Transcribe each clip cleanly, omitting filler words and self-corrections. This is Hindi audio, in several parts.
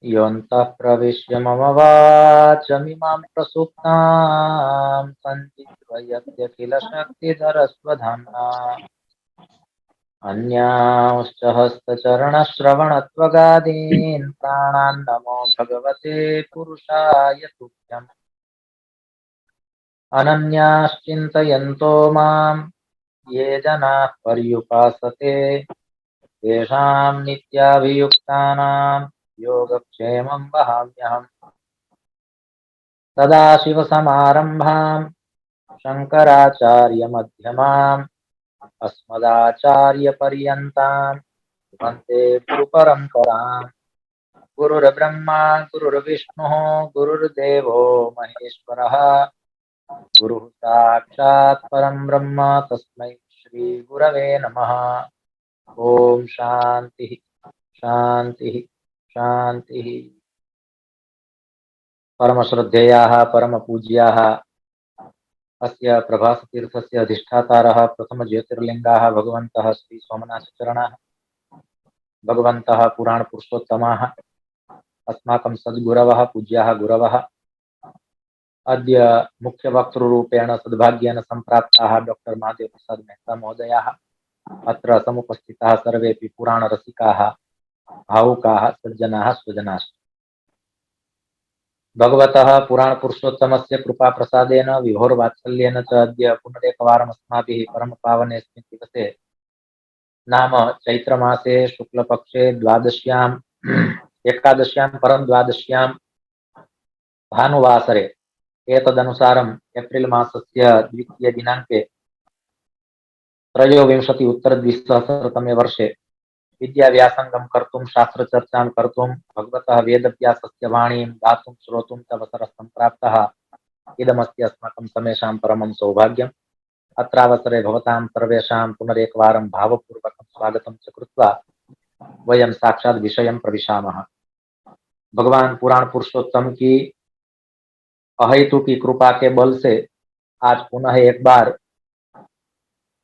योऽन्तः प्रविश्य मम वाचमिमां प्रसुप्तां सञ्जीवयत्यखिलशक्तिधरस्वधाम्ना अन्यांश्च हस्तचरणश्रवणत्वगादीन् प्राणान् नमो भगवते पुरुषाय तुभ्यम्। अनन्याश्चिन्तयन्तो माम् ये जनाः पर्युपासते तेषां नित्याभियुक्तानां योगक्षेमं वहाम्यहम्। सदाशिवसमारम्भां शङ्कराचार्यमध्यमाम् अस्मदाचार्यपर्यन्तां वन्दे गुरुपरम्पराम्। गुरुर्ब्रह्मा गुरुर्विष्णुः गुरुर्देवो महेश्वरः गुरुः साक्षात् परं ब्रह्म तस्मै श्रीगुरवे नमः। ओम शांति शांति शांति। परम श्रद्धेयाः परम पूज्याः अस्य प्रभासतीर्थस्य अधिष्ठातारः प्रथम ज्योतिर्लिंगाः भगवन्तः श्री सोमनाथचरणाः भगवन्तः पुराण पुरुषोत्तमाः अस्माकं सद्गुरवः पूज्याः गुरवः अद्य मुख्य वक्तृरूपेण सद्भाग्येन सम्प्राप्ताः डॉक्टर महादेव प्रसाद मेहता महोदयाः अत्र समुपस्थिताः सर्वेपि पुराणरसिकाः भावुकाः सज्जनाः स्वजनाश्च। भगवतः पुराण पुरुषोत्तमस्य कृपा प्रसादेन विभोर्वात्सल्येन च अद्य पुनरेकवारम् अस्माभिः परम पावनेऽस्मिन् दिवसे नाम चैत्रमासे शुक्लपक्षे द्वादश्याम् एकादश्यां परम द्वादश्यां भानुवासरे एतदनुसारम् एप्रिल मासस्य द्वितीय दिनाङ्के त्रयोविंशति उत्तरद्विसहस्रतमे वर्षे विद्याव्यासंगं कर्तुं शास्त्रचर्चां कर्तुं भगवतः वेदव्यासस्य वाणीं गातुं श्रोतुं च अवसरः सम्प्राप्तः। इदमस्ति अस्माकं समेषां परमं सौभाग्यम्। अत्रावसरे भवतां सर्वेषां पुनरेकवारं भावपूर्वकं स्वागतं च कृत्वा वयं साक्षात् विषयं प्रविशामः। भगवान पुराण पुरुषोत्तम की अहेतुकी कृपा के बल से आज पुनः एक बार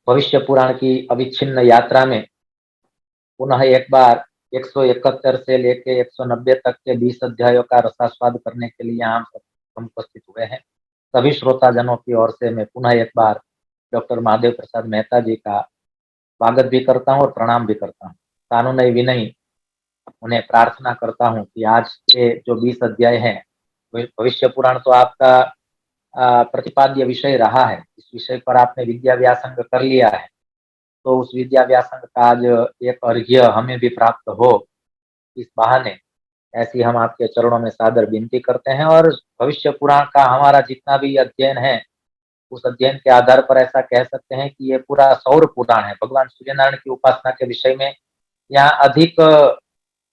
भविष्य पुराण की अविच्छिन्न यात्रा में पुनः एक बार 171 से लेके 190 तक के 20 अध्यायों का रसास्वाद करने के लिए यहाँ हम उपस्थित हुए हैं। सभी श्रोता जनों की ओर से मैं पुनः एक बार डॉक्टर महादेव प्रसाद मेहता जी का स्वागत भी करता हूँ और प्रणाम भी करता हूँ। कानूनी विनयी उन्हें प्रार्थना करता हूँ कि आज के जो 20 अध्याय हैं, भविष्य पुराण तो आपका प्रतिपाद्य विषय रहा है। इस विषय पर आपने विद्या व्यासंग कर लिया है, तो उस विद्या व्यासंग का आज एक अर्घ्य हमें भी प्राप्त हो, इस बहाने ऐसी हम आपके चरणों में सादर विनती करते हैं। और भविष्य पुराण का हमारा जितना भी अध्ययन है, उस अध्ययन के आधार पर ऐसा कह सकते हैं कि ये पूरा सौर पुराण है। भगवान सूर्यनारायण की उपासना के विषय में यहाँ अधिक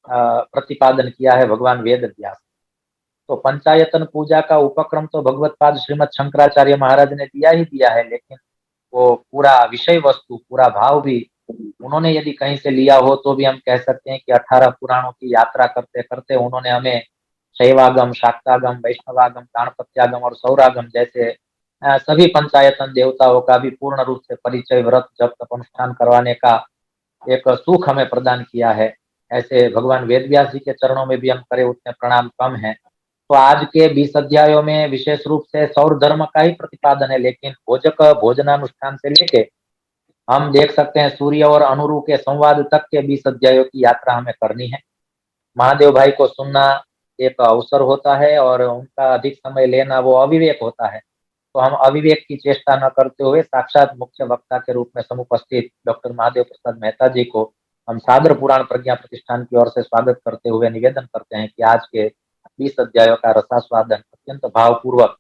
प्रतिपादन किया है भगवान वेद व्यास। तो पंचायतन पूजा का उपक्रम तो भगवत पाद श्रीमद शंकराचार्य महाराज ने दिया ही दिया है, लेकिन वो पूरा विषय वस्तु पूरा भाव भी उन्होंने यदि कहीं से लिया हो तो भी हम कह सकते हैं कि 18 पुराणों की यात्रा करते करते उन्होंने हमें शैवागम, शाक्तागम, वैष्णवागम, गाणपत्यागम और सौरागम जैसे सभी पंचायतन देवताओं का भी पूर्ण रूप से परिचय, व्रत, जप, तप, अनुष्ठान करवाने का एक सुख हमें प्रदान किया है। ऐसे भगवान वेदव्यास जी के चरणों में भी हम करें उतने प्रणाम कम है। तो आज के 20 अध्यायों में विशेष रूप से सौर धर्म का ही प्रतिपादन है, लेकिन भोजक भोजनानुष्ठान से लेके हम देख सकते हैं सूर्य और अनुरु के संवाद तक के 20 अध्यायों की यात्रा हमें करनी है। महादेव भाई को सुनना एक अवसर होता है और उनका अधिक समय लेना वो अविवेक होता है। तो हम अविवेक की चेष्टा न करते हुए साक्षात मुख्य वक्ता के रूप में समुपस्थित डॉक्टर महादेव प्रसाद मेहता जी को हम सादर पुराण प्रज्ञा प्रतिष्ठान की ओर से स्वागत करते हुए निवेदन करते हैं कि आज के 20 अध्यायों का रसास्वादन अत्यंत भावपूर्वक,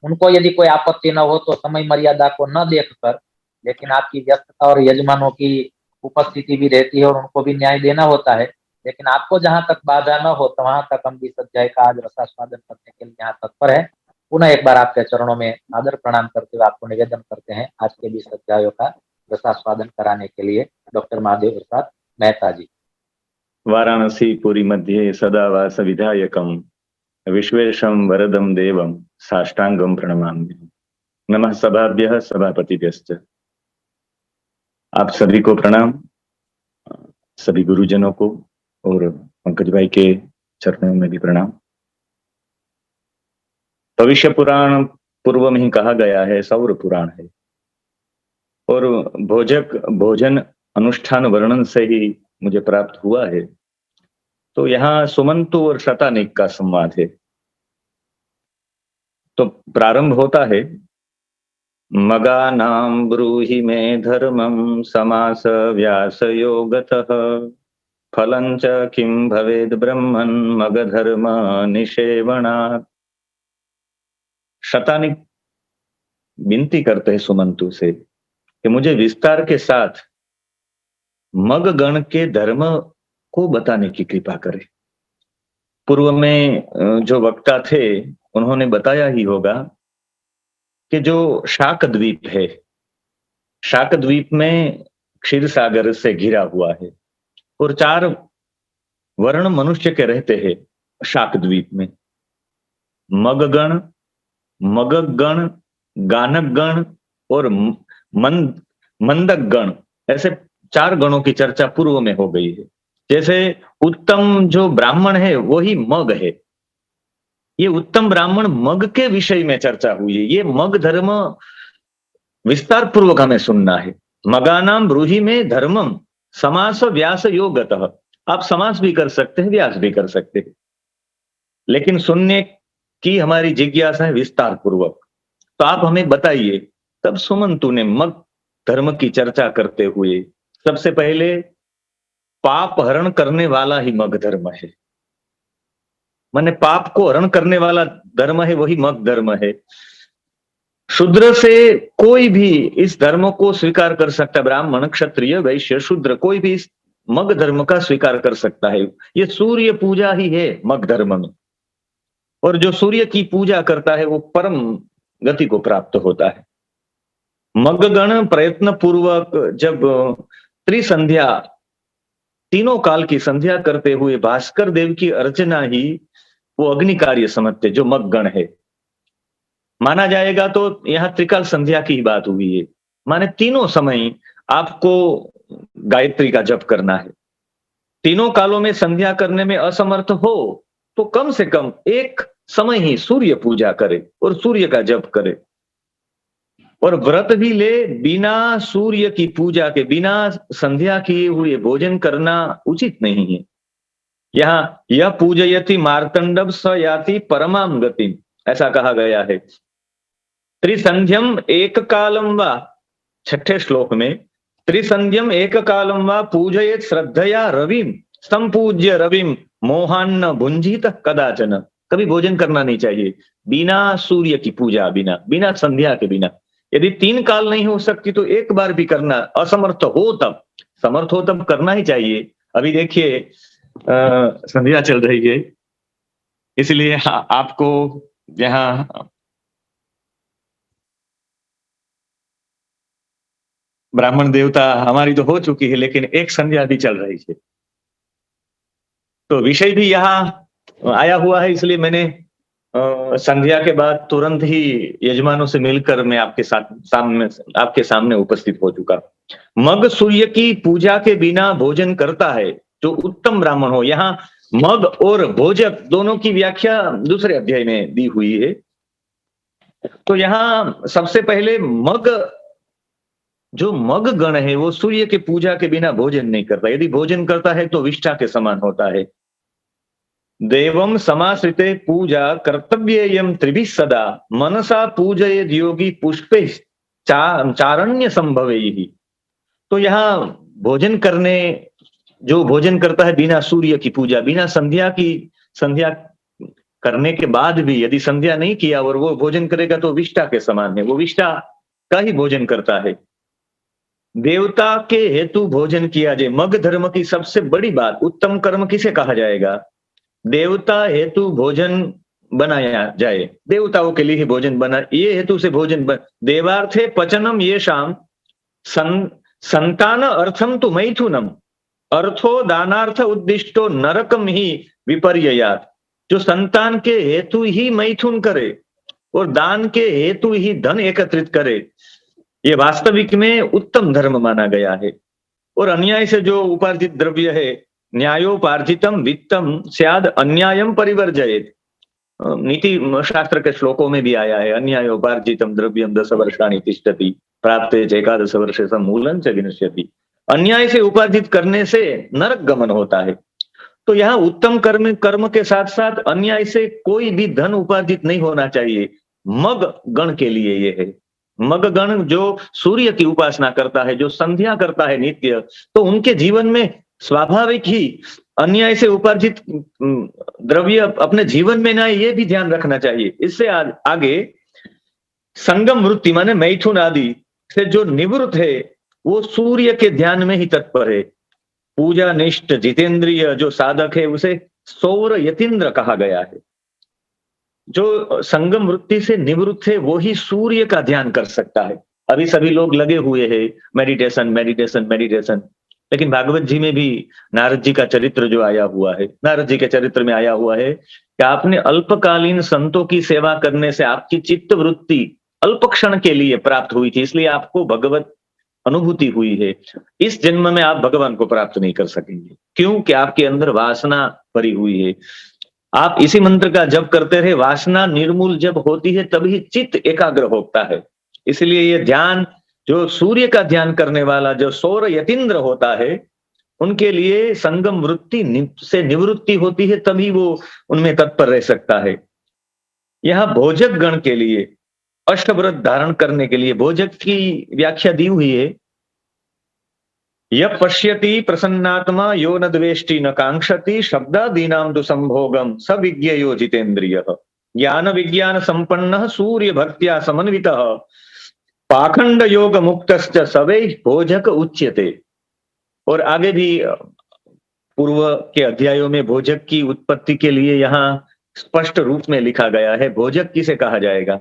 उनको यदि कोई आपत्ति न हो तो समय मर्यादा को न देखकर, लेकिन आपकी व्यस्तता और यजमानों की उपस्थिति भी रहती है और उनको भी न्याय देना होता है, लेकिन आपको जहां तक बाधा न हो तो वहां तक हम 20 अध्याय का आज रसास्वादन करने के लिए यहाँ तत्पर है। पुनः एक बार आपके चरणों में आदर प्रणाम करते हुए आपको निवेदन करते हैं आज के 20 अध्यायों का रसास्वादन कराने के लिए डॉक्टर महादेव प्रसाद मेहता जी। वाराणसी पुरी मध्ये सदा वास विधायकम विश्वेशम वरदम देवम साष्टांगम प्रणमामि। नमः सभाभ्यः सभापतिभ्यश्च। आप सभी को प्रणाम, सभी गुरुजनों को और पंकज भाई के चरणों में भी प्रणाम। भविष्य पुराण पूर्व में ही कहा गया है, सौर पुराण है, और भोजन अनुष्ठान वर्णन से ही मुझे प्राप्त हुआ है। तो यहाँ सुमंतु और शतानिक का संवाद है। तो प्रारंभ होता है, मगानां ब्रूहि मे धर्मं समास व्यास योगतः फलं च किं भवेद ब्रह्मन् मग धर्म निषेवणात्। शतानिक विनती करते हैं सुमंतु से कि मुझे विस्तार के साथ मग गण के धर्म को बताने की कृपा करें। पूर्व में जो वक्ता थे उन्होंने बताया ही होगा कि जो शाक द्वीप है, शाक द्वीप में क्षीर सागर से घिरा हुआ है और 4 वर्ण मनुष्य के रहते हैं शाक द्वीप में। मगगण, मगगण, गानकगण और मंदकगण, ऐसे 4 गणों की चर्चा पूर्व में हो गई है। जैसे उत्तम जो ब्राह्मण है वही मग है, ये उत्तम ब्राह्मण मग के विषय में चर्चा हुई है। ये मग धर्म विस्तार पूर्वक हमें सुनना है। मगानाम ब्रूहि में धर्मम समास व्यास योगतः। आप समास भी कर सकते हैं, व्यास भी कर सकते हैं, लेकिन सुनने की हमारी जिज्ञासा है विस्तार पूर्वक। तो आप हमें बताइए। तब सुमंतु ने मग धर्म की चर्चा करते हुए सबसे पहले पाप हरण करने वाला ही मग धर्म है, माने पाप को हरण करने वाला धर्म है, वही मग धर्म है। शूद्र से कोई भी इस धर्म को स्वीकार कर सकता है, ब्राह्मण क्षत्रिय वैश्य शूद्र कोई भी इस मग धर्म का स्वीकार कर सकता है। ये सूर्य पूजा ही है मग धर्म में, और जो सूर्य की पूजा करता है वो परम गति को प्राप्त होता है। मगगण प्रयत्न पूर्वक जब त्रिसंध्या, तीनों काल की संध्या करते हुए भास्कर देव की अर्चना ही वो अग्नि कार्य समझते, जो मगगण है माना जाएगा। तो यहाँ त्रिकाल संध्या की बात हुई है, माने तीनों समय आपको गायत्री का जप करना है। तीनों कालों में संध्या करने में असमर्थ हो तो कम से कम एक समय ही सूर्य पूजा करे और सूर्य का जप करे, और व्रत भी ले। बिना सूर्य की पूजा के, बिना संध्या किए हुए भोजन करना उचित नहीं है। यहाँ यह पूजयति मार्तंडव स याति परमाम गति, ऐसा कहा गया है। त्रिसंध्यम एक कालम वा, 6ठे श्लोक में, त्रिसंध्यम एक कालम वा पूजयेत श्रद्धया रविम संपूज्य रविम मोहान्न भुंजित कदाचन। कभी भोजन करना नहीं चाहिए बिना सूर्य की पूजा, बिना संध्या के बिना। यदि 3 काल नहीं हो सकती तो एक बार भी करना, असमर्थ हो तब, समर्थ हो तब करना ही चाहिए। अभी देखिए संध्या चल रही है, इसलिए आपको यहाँ ब्राह्मण देवता हमारी तो हो चुकी है, लेकिन एक संध्या भी चल रही है। तो विषय भी यहाँ आया हुआ है, इसलिए मैंने संध्या के बाद तुरंत ही यजमानों से मिलकर मैं आपके सामने उपस्थित हो चुका। मग सूर्य की पूजा के बिना भोजन करता है जो उत्तम ब्राह्मण हो। यहाँ मग और भोजक दोनों की व्याख्या दूसरे अध्याय में दी हुई है। तो यहाँ सबसे पहले जो मग गण है वो सूर्य की पूजा के बिना भोजन नहीं करता। यदि भोजन करता है तो विष्ठा के समान होता है। देवम समाश्रिते पूजा कर्तव्येयम त्रिभिः सदा मनसा पूजयेद योगी पुष्पे चारण्य संभवैहि। तो यहाँ जो भोजन करता है बिना सूर्य की पूजा, बिना संध्या करने के बाद भी यदि संध्या नहीं किया और वो भोजन करेगा तो विष्ठा के समान है, वो विष्ठा का ही भोजन करता है। देवता के हेतु भोजन किया जाए, मग धर्म की सबसे बड़ी बात, उत्तम कर्म किसे कहा जाएगा? देवता हेतु भोजन बनाया जाए, देवताओं के लिए ही भोजन बना, ये हेतु से देवार्थे पचनम ये शाम संतान अर्थम तो मैथुनम अर्थो दानार्थ उद्दिष्टो नरकम ही विपर्ययात। जो संतान के हेतु ही मैथुन करे और दान के हेतु ही धन एकत्रित करे, ये वास्तविक में उत्तम धर्म माना गया है। और अन्याय से जो उपार्जित द्रव्य है न्यायोपार्जितम वित्तम स्याद अन्यायम परिवर्जयेत। नीति शास्त्र के श्लोकों में भी आया है, अन्यायोपार्जितम द्रव्यम 10 वर्षाणि तिष्ठति प्राप्ते च 11 वर्षे मूलन च विनश्यति। अन्याय से उपार्जित करने से नरक गमन होता है। तो यहाँ उत्तम कर्म कर्म के साथ साथ अन्याय से कोई भी धन उपार्जित नहीं होना चाहिए। मग गण के लिए ये है। मग गण जो सूर्य की उपासना करता है, जो संध्या करता है नित्य, तो उनके जीवन में स्वाभाविक ही अन्याय से उपार्जित द्रव्य अपने जीवन में ना आए, ये भी ध्यान रखना चाहिए। इससे आगे संगम वृत्ति माने मैथुन आदि से जो निवृत्त है वो सूर्य के ध्यान में ही तत्पर है। पूजा निष्ठ जितेंद्रिय जो साधक है उसे सौर यतीन्द्र कहा गया है। जो संगम वृत्ति से निवृत्त है वो ही सूर्य का ध्यान कर सकता है। अभी सभी लोग लगे हुए हैं मेडिटेशन मेडिटेशन मेडिटेशन, लेकिन भागवत जी में भी नारद जी का चरित्र जो आया हुआ है, नारद जी के चरित्र में आया हुआ है कि आपने अल्पकालीन संतों की सेवा करने से आपकी चित्त वृत्ति अल्प क्षण के लिए प्राप्त हुई थी, इसलिए आपको भगवत अनुभूति हुई है। इस जन्म में आप भगवान को प्राप्त नहीं कर सकेंगे, क्योंकि आपके अंदर वासना भरी हुई है। आप इसी मंत्र का जप करते रहे, वासना निर्मूल जब होती है तभी चित्त एकाग्र होता है। इसलिए ये ध्यान, जो सूर्य का ध्यान करने वाला जो सौर यतीन्द्र होता है, उनके लिए संगम वृत्ति से निवृत्ति होती है, तभी वो उनमें तत्पर रह सकता है। यहां भोजक गण के लिए अष्टव्रत धारण करने के लिए भोजक की व्याख्या दी हुई है। यह पश्यति प्रसन्नात्मा यो न द्वेष्टि न कांक्षति शब्दादीनां तु संभोगम स विज्ञेयो जितेन्द्रियः ज्ञान विज्ञान संपन्नः सूर्य भक्त्या समन्वितः पाखंड योग मुक्तश्च सवै भोजक उच्यते। और आगे भी पूर्व के अध्यायों में भोजक की उत्पत्ति के लिए यहाँ स्पष्ट रूप में लिखा गया है। भोजक किसे कहा जाएगा,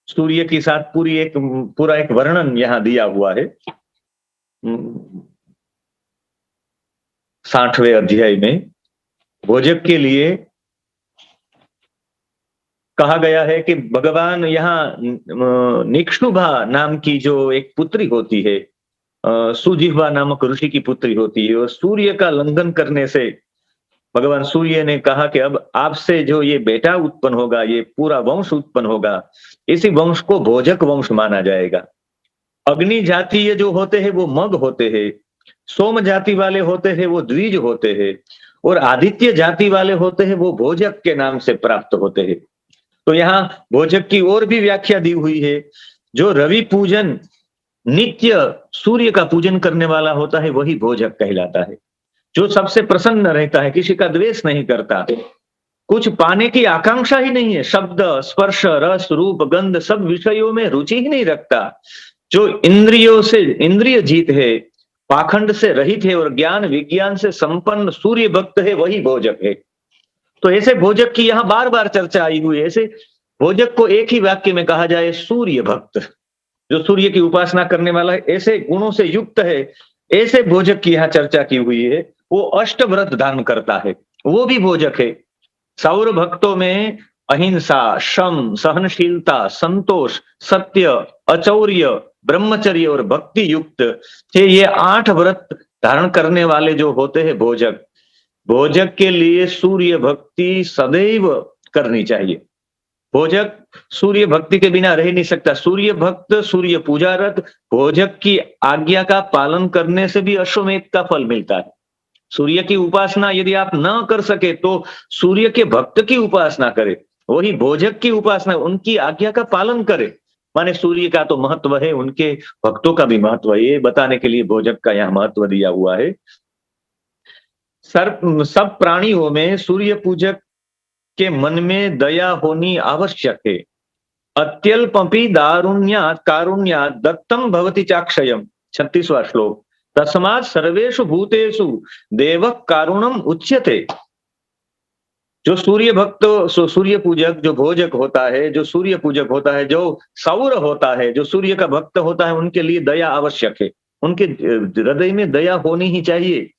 सूर्य के साथ पूरा एक वर्णन यहाँ दिया हुआ है 60वें अध्याय में। भोजक के लिए कहा गया है कि भगवान यहाँ निक्षुभा नाम की जो एक पुत्री होती है, सुजिह्वा नामक ऋषि की पुत्री होती है, और सूर्य का लंघन करने से भगवान सूर्य ने कहा कि अब आपसे जो ये बेटा उत्पन्न होगा, ये पूरा वंश उत्पन्न होगा, इसी वंश को भोजक वंश माना जाएगा। अग्नि जातीय जो होते हैं वो मग होते हैं, सोम जाति वाले होते हैं वो द्विज होते हैं, और आदित्य जाति वाले होते हैं वो भोजक के नाम से प्राप्त होते हैं। तो यहाँ भोजक की और भी व्याख्या दी हुई है। जो रवि पूजन नित्य सूर्य का पूजन करने वाला होता है वही भोजक कहलाता है। जो सबसे प्रसन्न रहता है, किसी का द्वेष नहीं करता, कुछ पाने की आकांक्षा ही नहीं है, शब्द स्पर्श रस रूप गंध सब विषयों में रुचि ही नहीं रखता, जो इंद्रियों से इंद्रिय जीत है, पाखंड से रहित है और ज्ञान विज्ञान से संपन्न सूर्य भक्त है, वही भोजक है। तो ऐसे भोजक की यहाँ बार बार चर्चा आई हुई है। ऐसे भोजक को एक ही वाक्य में कहा जाए सूर्य भक्त, जो सूर्य की उपासना करने वाला है, ऐसे गुणों से युक्त है, ऐसे भोजक की यहाँ चर्चा की हुई है। वो अष्टव्रत धारण करता है, वो भी भोजक है। सौर भक्तों में अहिंसा, शम, सहनशीलता, संतोष, सत्य, अचौर्य, ब्रह्मचर्य और भक्ति युक्त थे, ये 8 व्रत धारण करने वाले जो होते हैं भोजक, भोजक के लिए सूर्य भक्ति सदैव करनी चाहिए। भोजक सूर्य भक्ति के बिना रह नहीं सकता। सूर्य भक्त, सूर्य पूजारत भोजक की आज्ञा का पालन करने से भी अश्वमेध का फल मिलता है। सूर्य की उपासना यदि आप न कर सके तो सूर्य के भक्त की उपासना करे, वही भोजक की उपासना, उनकी आज्ञा का पालन करे। माने सूर्य का तो महत्व है, उनके भक्तों का भी महत्व है, ये बताने के लिए भोजक का यहाँ महत्व दिया हुआ है। सब प्राणियों में सूर्य पूजक के मन में दया होनी आवश्यक है। अत्यल्पमपि दारुण्यात् कारुण्यात् दत्तम भवति चाक्षयम, 36वां श्लोक। तस्मात् सर्वेषु भूतेषु देव कारुणम उच्यते। जो सूर्य भक्त, सूर्य पूजक जो भोजक होता है, जो सूर्य पूजक होता है, जो सौर होता है, जो सूर्य का भक्त होता है, उनके लिए दया आवश्यक है। उनके हृदय में दया होनी ही चाहिए,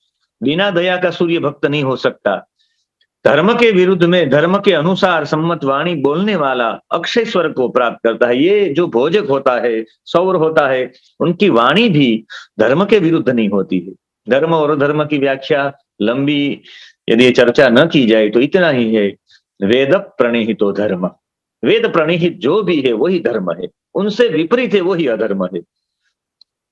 बिना दया का सूर्य भक्त नहीं हो सकता। धर्म के विरुद्ध में धर्म के अनुसार सम्मत वाणी बोलने वाला अक्षय स्वर्ग को प्राप्त करता है। ये जो भोजक होता है, सौर होता है, उनकी वाणी भी धर्म के विरुद्ध नहीं होती है। धर्म और धर्म की व्याख्या लंबी यदि चर्चा न की जाए तो इतना ही है, वेद प्रणिहितो धर्म, वेद प्रणिहित जो भी है वही धर्म है, उनसे विपरीत है वही अधर्म है।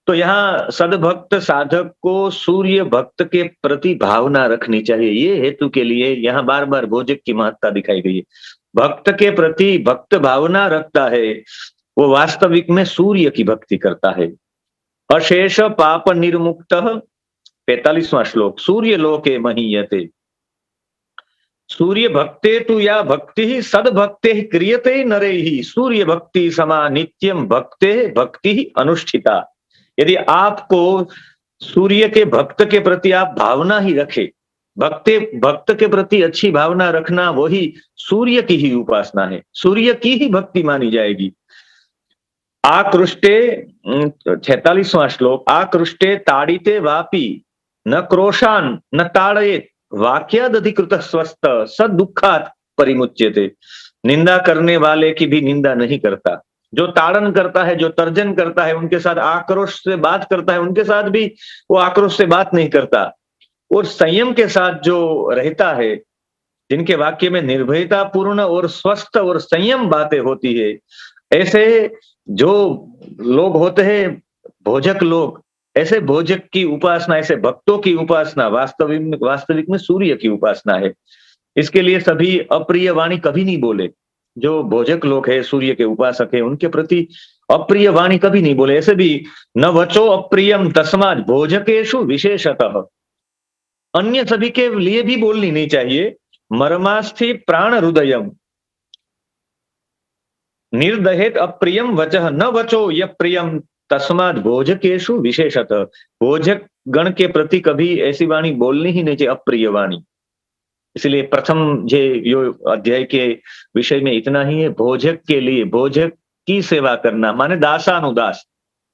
तो यहाँ सदभक्त साधक को सूर्य भक्त के प्रति भावना रखनी चाहिए, ये हेतु के लिए यहाँ बार बार भोजक की महत्ता दिखाई गई है। भक्त के प्रति भक्त भावना रखता है, वो वास्तविक में सूर्य की भक्ति करता है। अशेष पाप निर्मुक्त, 45वां श्लोक, सूर्य लोके महीयते, सूर्य भक्ते तु या भक्ति ही सदभक्ते क्रियते नरे ही, सूर्य भक्ति समा नित्यम भक्ते भक्ति अनुष्ठिता। यदि आपको सूर्य के भक्त के प्रति आप भावना ही रखे, भक्त के प्रति अच्छी भावना रखना वही सूर्य की ही उपासना है, सूर्य की ही भक्ति मानी जाएगी। आकृष्टे, 46वां श्लोक, आकृष्टे ताड़िते वापी न क्रोशान न ताड़येत वाक्याद अधिकृत स्वस्थ स दुखात परिमुच्यते। निंदा करने वाले की भी निंदा नहीं करता, जो ताड़न करता है, जो तर्जन करता है, उनके साथ आक्रोश से बात करता है, उनके साथ भी वो आक्रोश से बात नहीं करता। और संयम के साथ जो रहता है, जिनके वाक्य में निर्भयता पूर्ण और स्वस्थ और संयम बातें होती है, ऐसे जो लोग होते हैं भोजक लोग, ऐसे भोजक की उपासना, ऐसे भक्तों की उपासना वास्तविक में सूर्य की उपासना है। इसके लिए सभी अप्रिय वाणी कभी नहीं बोले। जो भोजक लोग है, सूर्य के उपासक है, उनके प्रति अप्रिय वाणी कभी नहीं बोले। ऐसे भी न वचो अप्रियम तस्मात् भोजकेषु विशेषतः, अन्य सभी के लिए भी बोलनी नहीं चाहिए। मर्मास्थि प्राण हृदयम निर्दहेत अप्रियम वचः न वचो यप्रियम तस्मात् भोजकेषु विशेषतः, भोजक गण के प्रति कभी ऐसी वाणी बोलनी ही नहीं चाहिए, अप्रिय वाणी। इसलिए प्रथम जो अध्याय के विषय में इतना ही है। भोजक के लिए, भोजक की सेवा करना माने दासानुदास,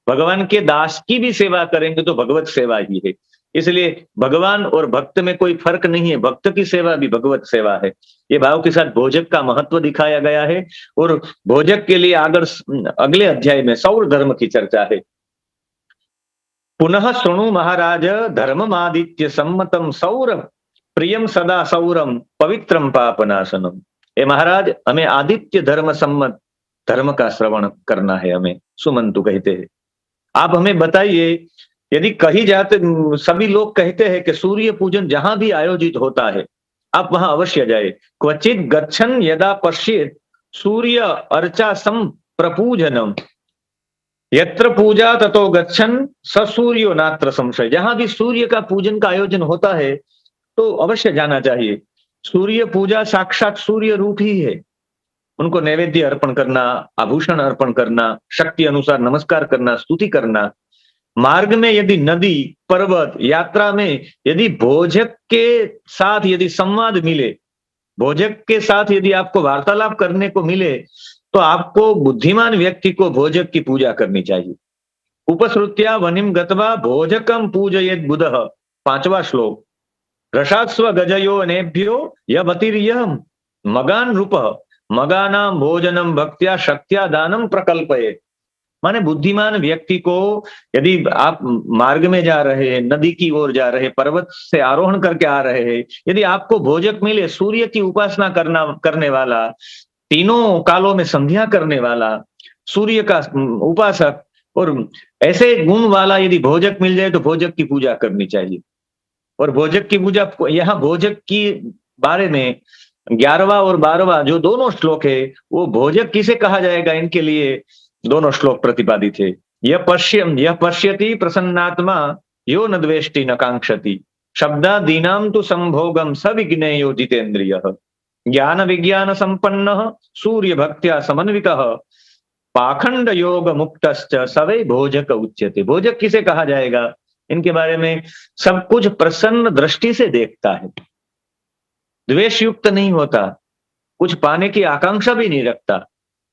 भगवान के दास की भी सेवा करेंगे तो भगवत सेवा ही है। इसलिए भगवान और भक्त में कोई फर्क नहीं है, भक्त की सेवा भी भगवत सेवा है। ये भाव के साथ भोजक का महत्व दिखाया गया है। और भोजक के लिए अगले अध्याय में सौर धर्म की चर्चा है। पुनः शृणु महाराज धर्ममादित्य सम्मतम सौर प्रियम सदा सौरम पवित्रम पापनाशनम। ए महाराज, हमें आदित्य धर्म सम्मत धर्म का श्रवण करना है, हमें सुमंतु कहते हैं। आप हमें बताइए, यदि कही जाते, सभी लोग कहते हैं कि सूर्य पूजन जहां भी आयोजित होता है आप वहां अवश्य जाए। क्वचित गच्छन यदा पश्येत सूर्य अर्चा सम प्रपूजनम, यत्र पूजा ततो गच्छन स सूर्यो नात्र संशय। जहां भी सूर्य का पूजन का आयोजन होता है तो अवश्य जाना चाहिए। सूर्य पूजा साक्षात सूर्य रूप ही है। उनको नैवेद्य अर्पण करना, आभूषण अर्पण करना, शक्ति अनुसार नमस्कार करना, स्तुति करना। मार्ग में यदि नदी, पर्वत, यात्रा में यदि भोजक के साथ यदि संवाद मिले, भोजक के साथ यदि आपको वार्तालाप करने को मिले, तो आपको बुद्धिमान व्यक्ति को भोजक की पूजा करनी चाहिए। उपसृत्या वनिम गत्वा भोजकम पूजयेत् बुधः, 5वां श्लोक। रसास्व गजयो अनेभ्यो यवतिर्यः मगान रूपः मगानाम भोजनम भक्त्या शक्त्या दानम प्रकल्पयेत्। माने बुद्धिमान व्यक्ति को, यदि आप मार्ग में जा रहे हैं, नदी की ओर जा रहे, पर्वत से आरोहण करके आ रहे हैं, यदि आपको भोजक मिले, सूर्य की उपासना करने वाला, तीनों कालों में संध्या करने वाला, सूर्य का उपासक और ऐसे गुण वाला यदि भोजक मिल जाए तो भोजक की पूजा करनी चाहिए। और भोजक की पूजा, यहाँ भोजक की बारे में 11वां और 12वां जो दोनों श्लोक है, वो भोजक किसे कहा जाएगा, इनके लिए दोनों श्लोक प्रतिपादित है। यह पश्यति प्रसन्नात्मा यो न द्वेष्टि न कांक्षति, शब्दादीनां तु संभोगम सविघ्नेयो जितेन्द्रियः, ज्ञान विज्ञान संपन्नः सूर्य भक्त्या समन्वितः, पाखंड योग मुक्तश्च सवै भोजक उच्यते। भोजक किसे कहा जाएगा, इनके बारे में सब कुछ प्रसन्न दृष्टि से देखता है, द्वेष युक्त नहीं होता, कुछ पाने की आकांक्षा भी नहीं रखता,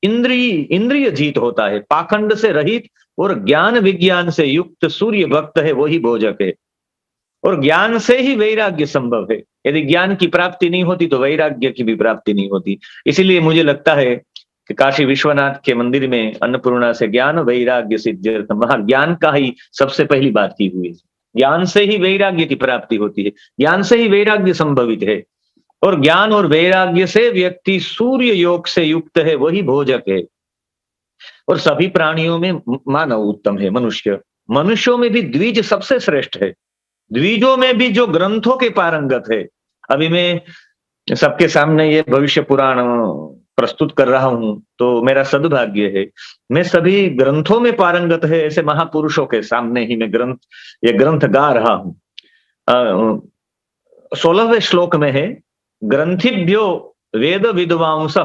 इंद्रिय जीत होता है, पाखंड से रहित और ज्ञान विज्ञान से युक्त सूर्य भक्त है, वही भोजक है। और ज्ञान से ही वैराग्य संभव है। यदि ज्ञान की प्राप्ति नहीं होती तो वैराग्य की भी प्राप्ति नहीं होती। इसीलिए मुझे लगता है कि काशी विश्वनाथ के मंदिर में अन्नपूर्णा से ज्ञान वैराग्य सिद्ध्यर्थ, महाज्ञान का ही सबसे पहली बात की हुई है। ज्ञान से ही वैराग्य की प्राप्ति होती है, ज्ञान से ही वैराग्य संभवित है। और ज्ञान और वैराग्य से व्यक्ति सूर्य योग से युक्त है, वही भोजक है। और सभी प्राणियों में मानव उत्तम है, मनुष्य, मनुष्यों में भी द्विज सबसे श्रेष्ठ है। द्विजों में भी जो ग्रंथों के पारंगत है, अभी मैं सबके सामने ये भविष्य पुराण प्रस्तुत कर रहा हूं, तो मेरा सद्भाग्य है मैं सभी ग्रंथों में पारंगत है ऐसे महापुरुषों के सामने ही मैं ये ग्रंथ गा रहा हूं। 16वें श्लोक में है, ग्रंथिभ्यो वेद विद्वांस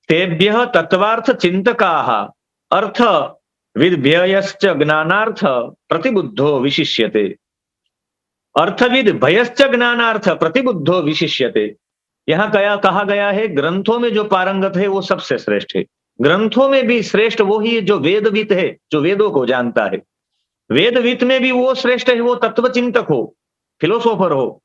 तेभ्यः तत्वार्थ चिंतकाः अर्थ विद्भयश्च ज्ञानार्थ प्रतिबुद्धो विशिष्यते। अर्थविद भयश्च ज्ञानार्थ प्रतिबुद्धो विशिष्यते। यहाँ कहा गया है ग्रंथों में जो पारंगत है वो सबसे श्रेष्ठ है। ग्रंथों में भी श्रेष्ठ वो ही है जो वेदविद है, जो वेदों को जानता है। वेदविद में भी वो श्रेष्ठ है, वो तत्वचिंतक हो, फिलोसोफर हो,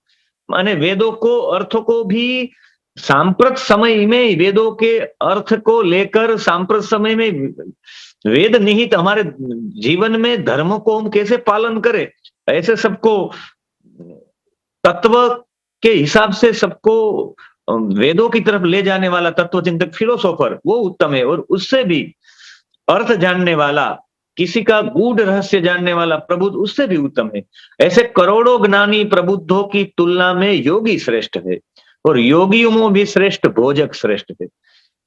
माने वेदों को अर्थ को भी सांप्रत समय में वेदों के अर्थ को लेकर सांप्रत समय में वेद निहित हमारे जीवन में धर्म को हम कैसे पालन करें, ऐसे सबको तत्व के हिसाब से सबको वेदों की तरफ ले जाने वाला तत्वचिंतक फिलोसोफर वो उत्तम है। और उससे भी अर्थ जानने वाला, किसी का गूढ़ रहस्य जानने वाला प्रबुद्ध उससे भी उत्तम है। ऐसे करोड़ों ज्ञानी प्रबुद्धों की तुलना में योगी श्रेष्ठ है, और योगियों में भी श्रेष्ठ भोजक श्रेष्ठ है।